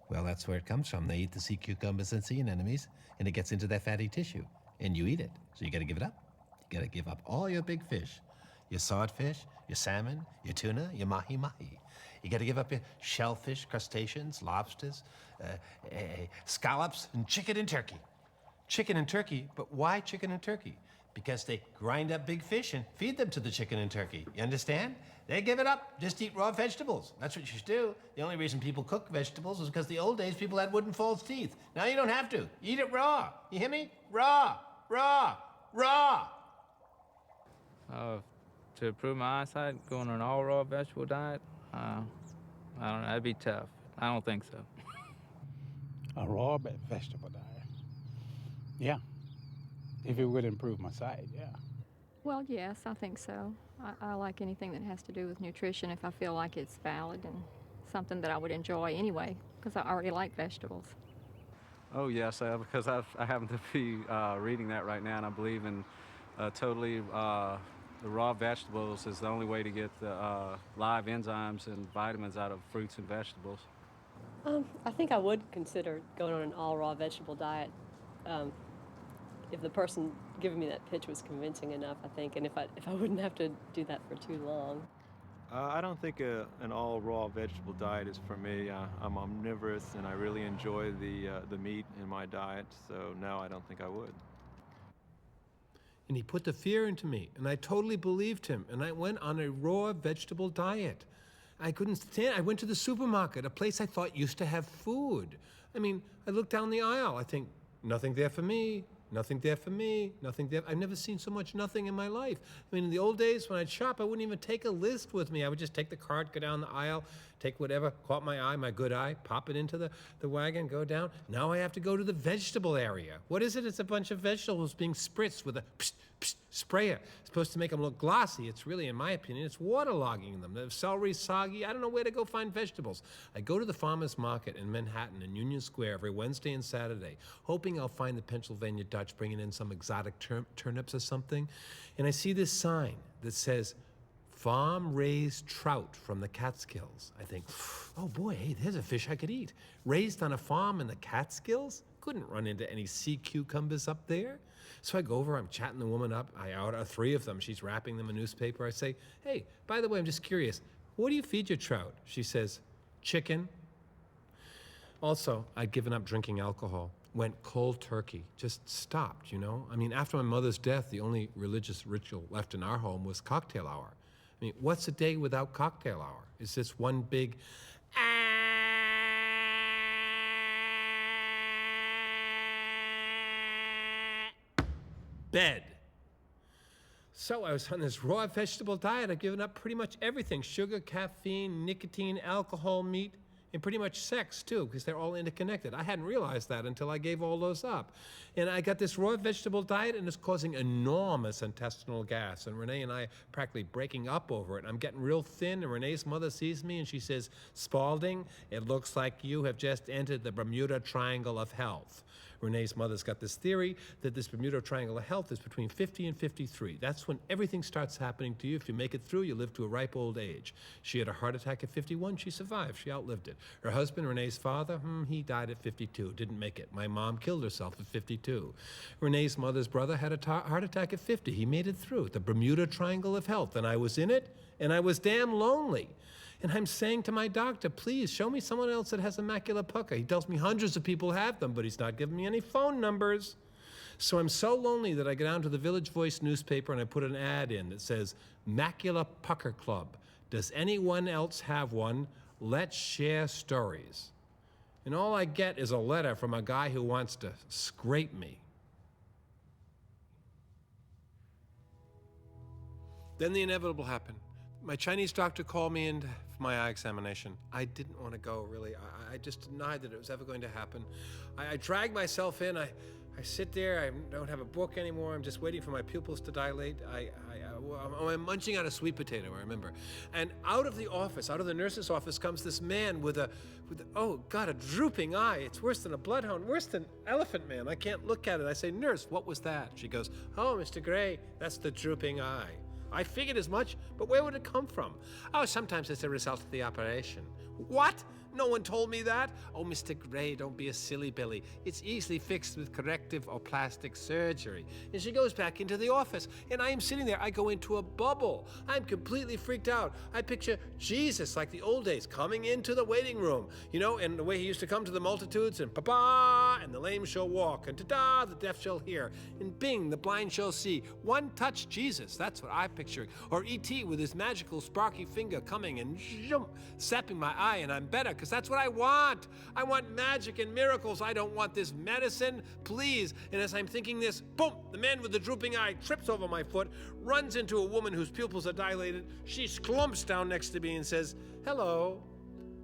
"Well, that's where it comes from. They eat the sea cucumbers and sea anemones, and it gets into their fatty tissue, and you eat it. So you got to give it up. You got to give up all your big fish, your swordfish, your salmon, your tuna, your mahi-mahi. You got to give up your shellfish, crustaceans, lobsters, scallops, and chicken and turkey." "Chicken and turkey? But why chicken and turkey?" "Because they grind up big fish and feed them to the chicken and turkey. You understand? They give it up. Just eat raw vegetables. That's what you should do. The only reason people cook vegetables is because the old days people had wooden false teeth. Now you don't have to. Eat it raw. You hear me? Raw, raw, raw." To improve my eyesight, going on an all raw vegetable diet, I don't know, that'd be tough. I don't think so. A raw vegetable diet? Yeah. If it would improve my sight, yeah. Well, yes, I think so. I like anything that has to do with nutrition if I feel like it's valid and something that I would enjoy anyway, because I already like vegetables. Oh, yes, because I happen to be reading that right now, and I believe in totally the raw vegetables is the only way to get the live enzymes and vitamins out of fruits and vegetables. I think I would consider going on an all raw vegetable diet if the person giving me that pitch was convincing enough, I think, and if I wouldn't have to do that for too long. I don't think an all raw vegetable diet is for me. I'm omnivorous and I really enjoy the meat in my diet, so no, I don't think I would. And he put the fear into me, and I totally believed him, and I went on a raw vegetable diet. I couldn't stand. I went to the supermarket, a place I thought used to have food. I mean, I looked down the aisle. I think, nothing there for me, nothing there for me, nothing there. I've never seen so much nothing in my life. I mean, in the old days when I'd shop, I wouldn't even take a list with me. I would just take the cart, go down the aisle, take whatever caught my eye, my good eye, pop it into the wagon, go down. Now I have to go to the vegetable area. What is it? It's a bunch of vegetables being spritzed with a psst, psst, sprayer. It's supposed to make them look glossy. It's really, in my opinion, it's waterlogging them. The celery's soggy. I don't know where to go find vegetables. I go to the farmer's market in Manhattan in Union Square every Wednesday and Saturday, hoping I'll find the Pennsylvania Dutch bringing in some exotic turnips or something. And I see this sign that says, "Farm-raised trout from the Catskills." I think, oh boy, hey, there's a fish I could eat. Raised on a farm in the Catskills? Couldn't run into any sea cucumbers up there. So I go over, I'm chatting the woman up. I order 3 of them. She's wrapping them in newspaper. I say, "Hey, by the way, I'm just curious, what do you feed your trout?" She says, "Chicken." Also, I'd given up drinking alcohol. Went cold turkey, just stopped, you know? I mean, after my mother's death, the only religious ritual left in our home was cocktail hour. I mean, what's a day without cocktail hour? Is this one big bed? So I was on this raw vegetable diet. I've given up pretty much everything: sugar, caffeine, nicotine, alcohol, meat, and pretty much sex too, because they're all interconnected. I hadn't realized that until I gave all those up. And I got this raw vegetable diet, and it's causing enormous intestinal gas. And Renee and I are practically breaking up over it. I'm getting real thin, and Renee's mother sees me, and she says, "Spalding, it looks like you have just entered the Bermuda Triangle of Health." Renee's mother's got this theory that this Bermuda Triangle of Health is between 50 and 53. That's when everything starts happening to you. If you make it through, you live to a ripe old age. She had a heart attack at 51. She survived. She outlived it. Her husband, Renee's father, he died at 52. Didn't make it. My mom killed herself at 52. Renee's mother's brother had a heart attack at 50. He made it through. The Bermuda Triangle of Health. And I was in it, and I was damn lonely. And I'm saying to my doctor, "Please show me someone else that has a macular pucker." He tells me hundreds of people have them, but he's not giving me any phone numbers. So I'm so lonely that I go down to the Village Voice newspaper and I put an ad in that says, "Macular Pucker Club. Does anyone else have one? Let's share stories." And all I get is a letter from a guy who wants to scrape me. Then the inevitable happened. My Chinese doctor called me in for my eye examination. I didn't want to go, really. I just denied that it was ever going to happen. I dragged myself in. I sit there. I don't have a book anymore. I'm just waiting for my pupils to dilate. I'm munching on a sweet potato, I remember. And out of the office, out of the nurse's office, comes this man with oh, God, a drooping eye. It's worse than a bloodhound, worse than Elephant Man. I can't look at it. I say, "Nurse, what was that?" She goes, "Oh, Mr. Gray, that's the drooping eye." I figured as much, but where would it come from? Oh, sometimes it's a result of the operation. What? No one told me that? Oh, Mr. Gray, don't be a silly Billy. It's easily fixed with corrective or plastic surgery. And she goes back into the office, and I am sitting there. I go into a bubble. I'm completely freaked out. I picture Jesus like the old days coming into the waiting room, you know, and the way he used to come to the multitudes, and pa-pa, and the lame shall walk, and ta-da, the deaf shall hear, and bing, the blind shall see. One touch Jesus, that's what I'm picturing. Or E.T. with his magical sparky finger coming and zoom, sapping my eye, and I'm better, because that's what I want. I want magic and miracles. I don't want this medicine, please. And as I'm thinking this, boom, the man with the drooping eye trips over my foot, runs into a woman whose pupils are dilated. She clumps down next to me and says, "Hello.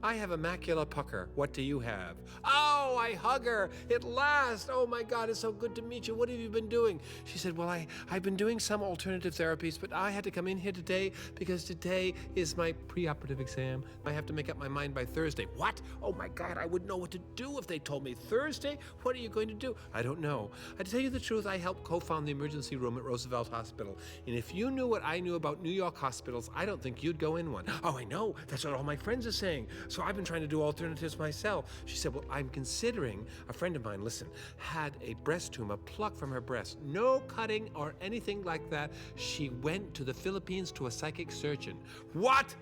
I have a macular pucker. What do you have?" Oh, I hug her. At last. Oh, my God, it's so good to meet you. What have you been doing? She said, "Well, I've been doing some alternative therapies, but I had to come in here today because today is my preoperative exam. I have to make up my mind by Thursday." What? Oh, my God, I wouldn't know what to do if they told me Thursday. What are you going to do? I don't know. To tell you the truth, I helped co-found the emergency room at Roosevelt Hospital. And if you knew what I knew about New York hospitals, I don't think you'd go in one. Oh, I know. That's what all my friends are saying. So I've been trying to do alternatives myself. She said, "Well, I'm considering," a friend of mine, listen, had a breast tumor plucked from her breast. No cutting or anything like that. She went to the Philippines to a psychic surgeon. What?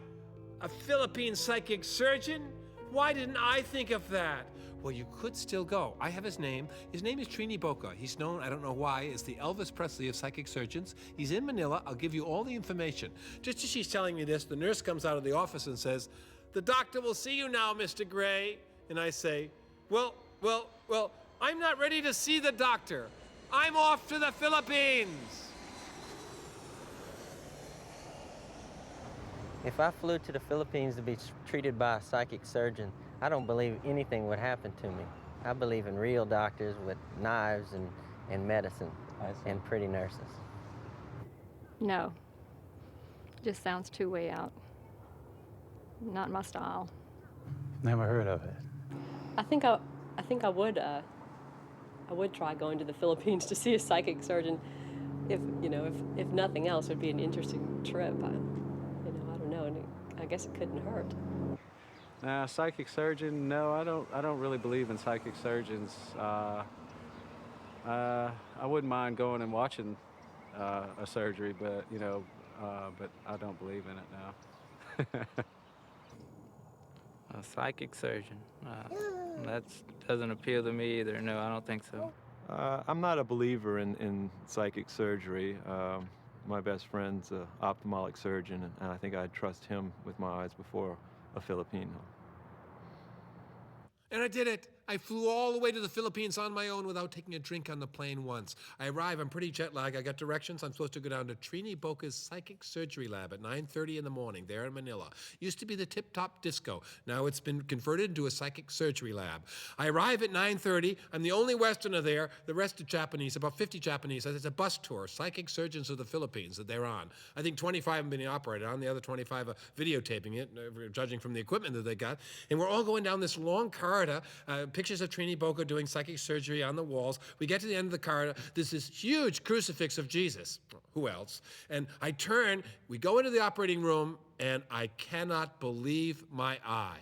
A Philippine psychic surgeon? Why didn't I think of that? Well, you could still go. I have his name. His name is Trini Boca. He's known, I don't know why, as the Elvis Presley of psychic surgeons. He's in Manila. I'll give you all the information. Just as she's telling me this, the nurse comes out of the office and says, "The doctor will see you now, Mr. Gray." And I say, well, I'm not ready to see the doctor. I'm off to the Philippines. If I flew to the Philippines to be treated by a psychic surgeon, I don't believe anything would happen to me. I believe in real doctors with knives and medicine and pretty nurses. No. Just sounds too way out. Not my style. Never heard of it. I think I would try going to the Philippines to see a psychic surgeon. If nothing else, it would be an interesting trip. I don't know, and I guess it couldn't hurt. Psychic surgeon? No, I don't really believe in psychic surgeons. I wouldn't mind going and watching a surgery, but but I don't believe in it now. A psychic surgeon. That doesn't appeal to me either. No, I don't think so. I'm not a believer in psychic surgery. My best friend's an ophthalmic surgeon, and I think I'd trust him with my eyes before a Filipino. And I did it. I flew all the way to the Philippines on my own without taking a drink on the plane once. I arrive, I'm pretty jet lagged. I got directions. I'm supposed to go down to Trini Boca's psychic surgery lab at 9:30 in the morning there in Manila. Used to be the tip-top disco. Now it's been converted into a psychic surgery lab. I arrive at 9:30. I'm the only Westerner there. The rest are Japanese, about 50 Japanese. It's a bus tour, psychic surgeons of the Philippines that they're on. I think 25 have been operated on. The other 25 are videotaping it, judging from the equipment that they got. And we're all going down this long corridor, pictures of Trini Boca doing psychic surgery on the walls. We get to the end of the corridor. There's this huge crucifix of Jesus. Who else? And I turn, we go into the operating room, and I cannot believe my eye.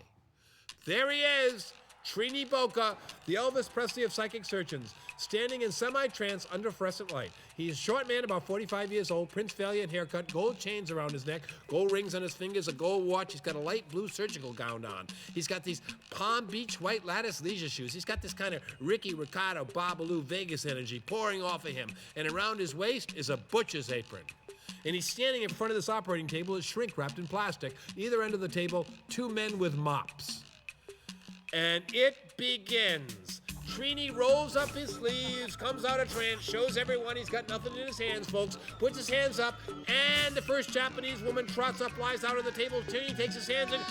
There he is, Trini Boca, the Elvis Presley of psychic surgeons, standing in semi-trance under fluorescent light. He's a short man, about 45 years old, Prince Valiant haircut, gold chains around his neck, gold rings on his fingers, a gold watch. He's got a light blue surgical gown on. He's got these Palm Beach white lattice leisure shoes. He's got this kind of Ricky Ricardo, Babalu Vegas energy pouring off of him. And around his waist is a butcher's apron. And he's standing in front of this operating table, a shrink wrapped in plastic. Either end of the table, two men with mops. And it begins. Trini rolls up his sleeves, comes out of trance, shows everyone he's got nothing in his hands, folks, puts his hands up, and the first Japanese woman trots up, lies out on the table. Trini takes his hands and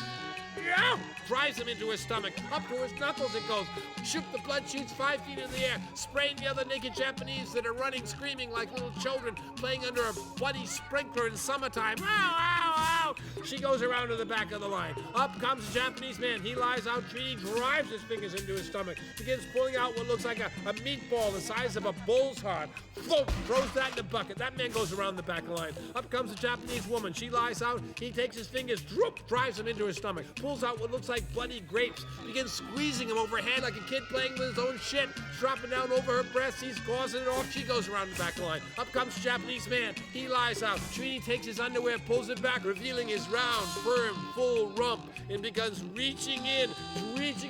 drives him into his stomach. Up to his knuckles it goes. Shoot, the blood shoots 5 feet in the air, spraying the other naked Japanese that are running, screaming like little children, playing under a bloody sprinkler in summertime. Ow, ow, ow! She goes around to the back of the line. Up comes the Japanese man. He lies out. Trini drives his fingers into his stomach, begins pulling out what looks like a meatball the size of a bull's heart. Boom! Throws that in the bucket. That man goes around the back of the line. Up comes the Japanese woman. She lies out. He takes his fingers, drives them into his stomach, pulls out what looks like bloody grapes, begins squeezing them overhead like a kid playing with his own shit, dropping down over her breasts. He's causing it off. She goes around the back of the line. Up comes the Japanese man. He lies out. Trini takes his underwear, pulls it back, revealing his round, firm, full rump, and begins reaching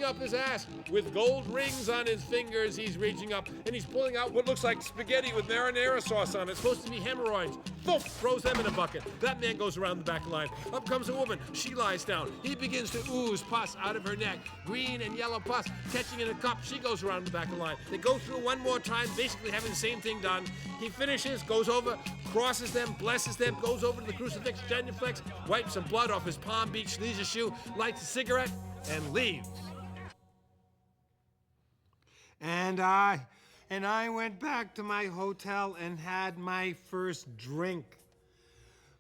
up his ass. With gold rings on his fingers, he's reaching up, and he's pulling out what looks like spaghetti with marinara sauce on it. It's supposed to be hemorrhoids. Boom! Throws them in a bucket. That man goes around the back of the line. Up comes a woman. She lies down. He begins to ooze pus out of her neck. Green and yellow pus catching in a cup. She goes around the back of the line. They go through one more time, basically having the same thing done. He finishes, goes over, crosses them, blesses them, goes over to the crucifix, genuflex, wipes some blood off his Palm Beach leisure shoe, lights a cigarette, and leaves. And I went back to my hotel and had my first drink.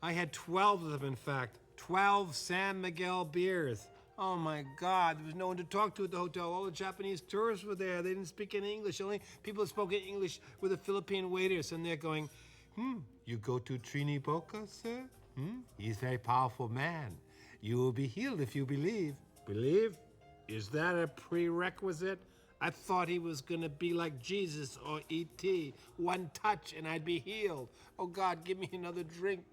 I had 12 of them, in fact. 12 San Miguel beers. Oh my God, there was no one to talk to at the hotel. All the Japanese tourists were there. They didn't speak any English. The only people who spoke English were the Philippine waiters, and they're going, you go to Trini Boca, sir? He's a very powerful man. You will be healed if you believe. Believe? Is that a prerequisite? I thought he was going to be like Jesus or E.T. One touch and I'd be healed. Oh, God, give me another drink.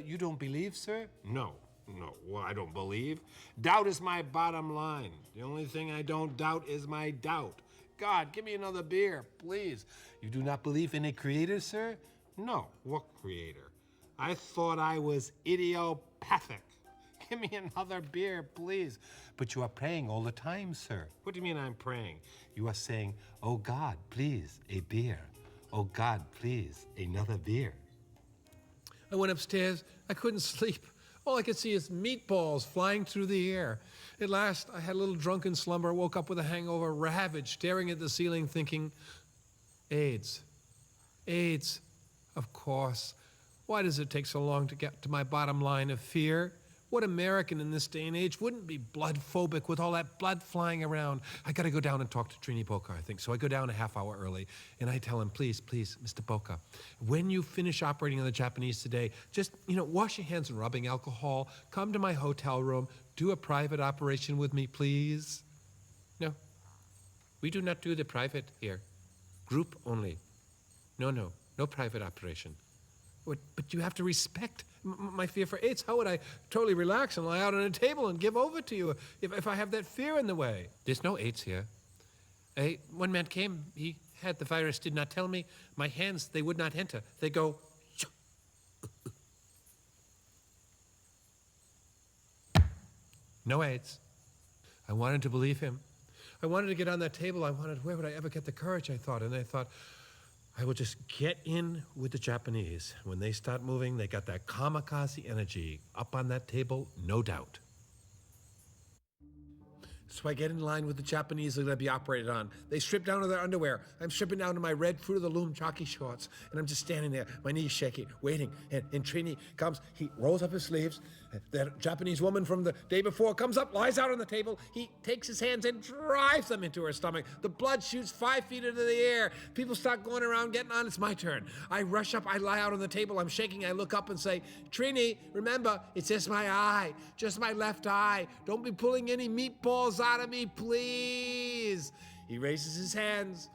You don't believe, sir? No. Well, I don't believe. Doubt is my bottom line. The only thing I don't doubt is my doubt. God, give me another beer, please. You do not believe in a creator, sir? No. What creator? I thought I was idiopathic. Give me another beer, please. But you are praying all the time, sir. What do you mean I'm praying? You are saying, oh God, please, a beer. Oh God, please, another beer. I went upstairs. I couldn't sleep. All I could see is meatballs flying through the air. At last, I had a little drunken slumber, woke up with a hangover, ravaged, staring at the ceiling, thinking, AIDS. AIDS, of course. Why does it take so long to get to my bottom line of fear? What American in this day and age wouldn't be blood phobic with all that blood flying around? I got to go down and talk to Trini Boca, I think. So I go down a half hour early, and I tell him, please, Mr. Boca, when you finish operating on the Japanese today, just, wash your hands and rubbing alcohol, come to my hotel room, do a private operation with me, please. No, we do not do the private here. Group only. No private operation. But you have to respect my fear for AIDS. How would I totally relax and lie out on a table and give over to you if I have that fear in the way? There's no AIDS here. One man came, he had the virus, did not tell me. My hands, they would not enter. They go... No AIDS. I wanted to believe him. I wanted to get on that table. Where would I ever get the courage, I thought. And I thought, I will just get in with the Japanese. When they start moving, they got that kamikaze energy up on that table, no doubt. So I get in line with the Japanese that are going to be operated on. They strip down to their underwear. I'm stripping down to my red Fruit of the Loom jockey shorts. And I'm just standing there, my knees shaking, waiting. And Trini comes, he rolls up his sleeves. That Japanese woman from the day before comes up, lies out on the table. He takes his hands and drives them into her stomach. The blood shoots 5 feet into the air. People start going around, getting on. It's my turn. I rush up, I lie out on the table. I'm shaking. I look up and say, Trini, remember, it's just my eye, just my left eye. Don't be pulling any meatballs out of me, please. He raises his hands,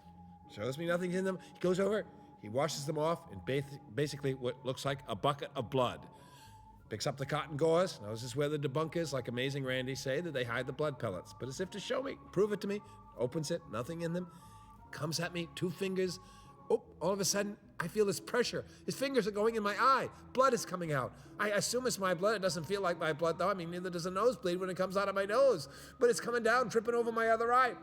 shows me nothing's in them. He goes over, he washes them off in basically what looks like a bucket of blood. Picks up the cotton gauze, knows this is where the debunkers, like Amazing Randy, say that they hide the blood pellets. But as if to show me, prove it to me, opens it, nothing in them, comes at me, 2 fingers, Oh, all of a sudden, I feel this pressure. His fingers are going in my eye. Blood is coming out. I assume it's my blood. It doesn't feel like my blood, though. I mean, neither does a nosebleed when it comes out of my nose. But it's coming down, tripping over my other eye.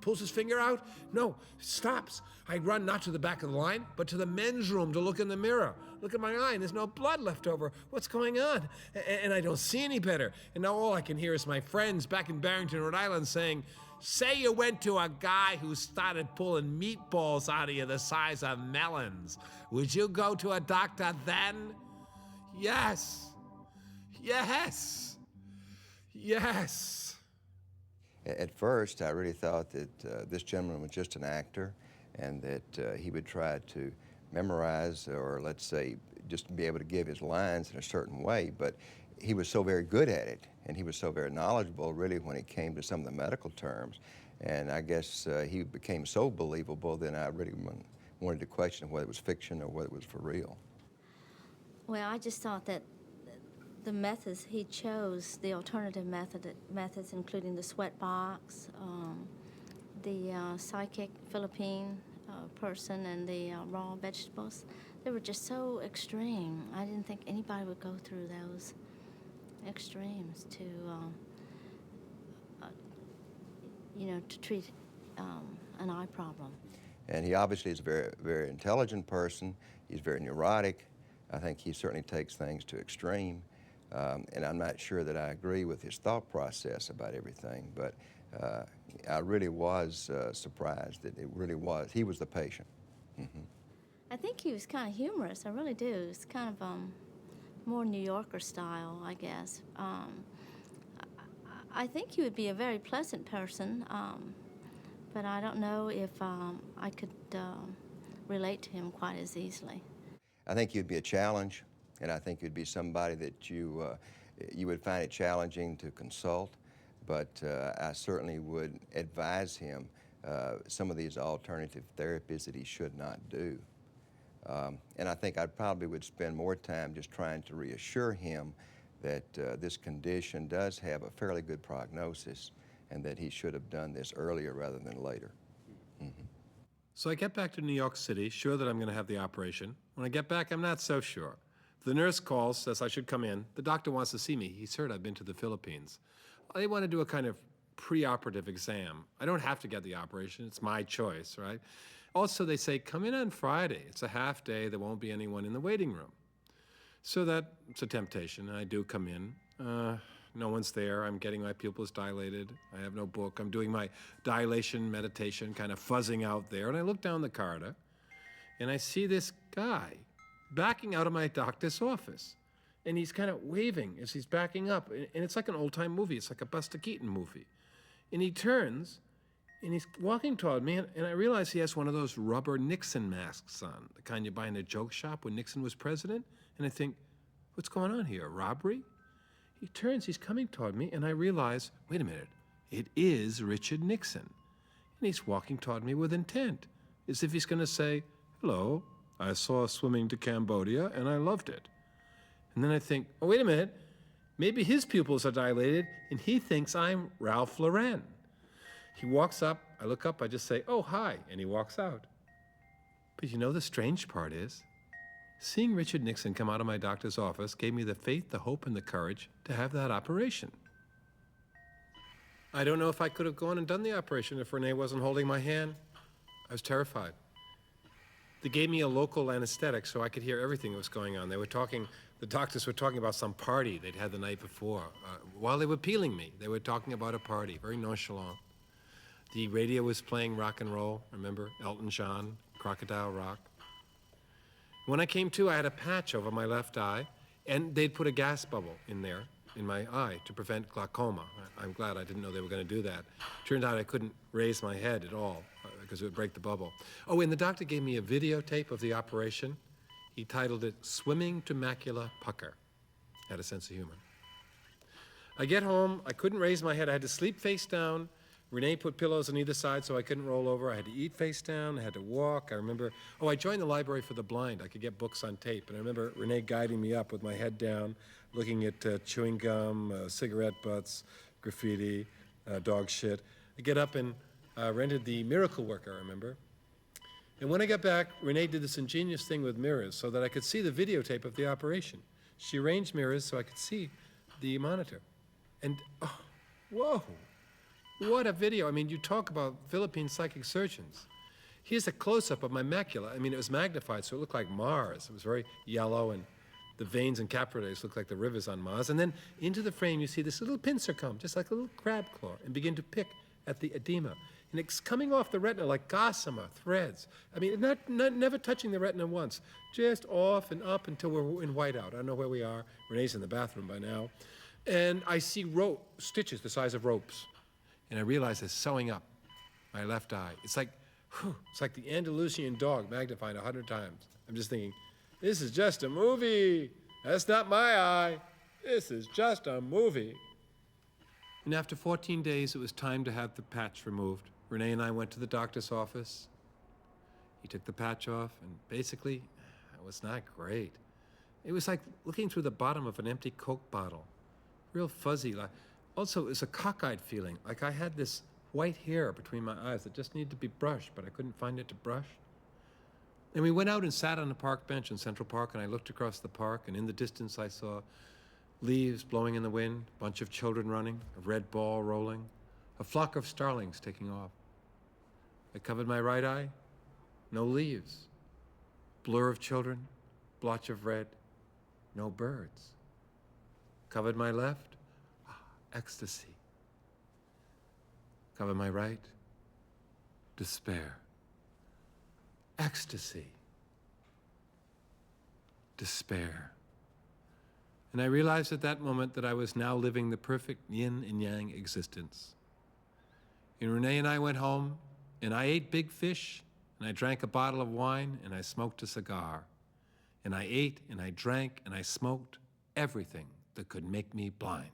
Pulls his finger out. No, stops. I run not to the back of the line, but to the men's room to look in the mirror. Look at my eye, and there's no blood left over. What's going on? And I don't see any better. And now all I can hear is my friends back in Barrington, Rhode Island saying, "Say you went to a guy who started pulling meatballs out of you the size of melons. Would you go to a doctor then?" Yes. Yes. Yes. At first, I really thought that this gentleman was just an actor and that he would try to memorize, or let's say, just be able to give his lines in a certain way. But he was so very good at it, and he was so very knowledgeable, really, when it came to some of the medical terms. And I guess he became so believable that I really wanted to question whether it was fiction or whether it was for real. Well, I just thought that the methods he chose, the alternative methods, including the sweat box, the psychic Philippine person, and the raw vegetables, they were just so extreme. I didn't think anybody would go through those extremes to, to treat an eye problem. And he obviously is a very, very intelligent person. He's very neurotic. I think he certainly takes things to extreme. And I'm not sure that I agree with his thought process about everything, but I really was surprised that it really was. He was the patient. Mm-hmm. I think he was kind of humorous. I really do. It's kind of more New Yorker style, I guess. I think he would be a very pleasant person, but I don't know if I could relate to him quite as easily. I think he'd be a challenge, and I think he'd be somebody that you would find it challenging to consult, but I certainly would advise him some of these alternative therapies that he should not do. And I think I probably would spend more time just trying to reassure him that this condition does have a fairly good prognosis and that he should have done this earlier rather than later. Mm-hmm. So I get back to New York City, sure that I'm going to have the operation. When I get back, I'm not so sure. The nurse calls, says I should come in. The doctor wants to see me. He's heard I've been to the Philippines. They want to do a kind of preoperative exam. I don't have to get the operation. It's my choice, right? Also, they say, come in on Friday. It's a half day. There won't be anyone in the waiting room. So that's a temptation. I do come in. No one's there. I'm getting my pupils dilated. I have no book. I'm doing my dilation meditation, kind of fuzzing out there. And I look down the corridor, and I see this guy backing out of my doctor's office. And he's kind of waving as he's backing up. And it's like an old-time movie. It's like a Buster Keaton movie. And he turns, and he's walking toward me, and I realize he has one of those rubber Nixon masks on, the kind you buy in a joke shop when Nixon was president. And I think, what's going on here, a robbery? He turns, he's coming toward me, and I realize, wait a minute, it is Richard Nixon. And he's walking toward me with intent, as if he's going to say, hello, I saw Swimming to Cambodia, and I loved it. And then I think, oh, wait a minute, maybe his pupils are dilated, and he thinks I'm Ralph Lauren. He walks up, I look up, I just say, oh, hi, and he walks out. But you know the strange part is, seeing Richard Nixon come out of my doctor's office gave me the faith, the hope, and the courage to have that operation. I don't know if I could have gone and done the operation if Renee wasn't holding my hand. I was terrified. They gave me a local anesthetic so I could hear everything that was going on. They were talking, the doctors were talking about some party they'd had the night before. While they were peeling me, they were talking about a party, very nonchalant. The radio was playing rock and roll, remember? Elton John, Crocodile Rock. When I came to, I had a patch over my left eye, and they'd put a gas bubble in there, in my eye, to prevent glaucoma. I'm glad I didn't know they were going to do that. Turned out I couldn't raise my head at all, because it would break the bubble. Oh, and the doctor gave me a videotape of the operation. He titled it, Swimming to Macula Pucker. Had a sense of humor. I get home, I couldn't raise my head, I had to sleep face down. Renee put pillows on either side so I couldn't roll over. I had to eat face down, I had to walk. I remember, I joined the Library for the Blind. I could get books on tape. And I remember Renee guiding me up with my head down, looking at chewing gum, cigarette butts, graffiti, dog shit. I get up and rented the Miracle Worker, I remember. And when I got back, Renee did this ingenious thing with mirrors so that I could see the videotape of the operation. She arranged mirrors so I could see the monitor. And, oh, whoa, what a video. I mean, you talk about Philippine psychic surgeons. Here's a close-up of my macula. I mean, it was magnified, so it looked like Mars. It was very yellow, and the veins and capillaries looked like the rivers on Mars. And then into the frame, you see this little pincer come, just like a little crab claw, and begin to pick at the edema. And it's coming off the retina like gossamer threads. I mean, never touching the retina once, just off and up until we're in whiteout. I don't know where we are. Renee's in the bathroom by now. And I see stitches the size of ropes. And I realize they're sewing up my left eye. It's like, it's like the Andalusian dog magnified 100 times. I'm just thinking, this is just a movie. That's not my eye. This is just a movie. And after 14 days, it was time to have the patch removed. Renee and I went to the doctor's office. He took the patch off, and basically, it was not great. It was like looking through the bottom of an empty Coke bottle. Real fuzzy. Also, it was a cockeyed feeling, like I had this white hair between my eyes that just needed to be brushed, but I couldn't find it to brush. And we went out and sat on a park bench in Central Park, and I looked across the park, and in the distance I saw leaves blowing in the wind, a bunch of children running, a red ball rolling, a flock of starlings taking off. I covered my right eye, no leaves. Blur of children, blotch of red, no birds. Covered my left, ecstasy. Covered my right, despair. Ecstasy. Despair. And I realized at that moment that I was now living the perfect yin and yang existence. And Renee and I went home, and I ate big fish, and I drank a bottle of wine, and I smoked a cigar. And I ate, and I drank, and I smoked everything that could make me blind.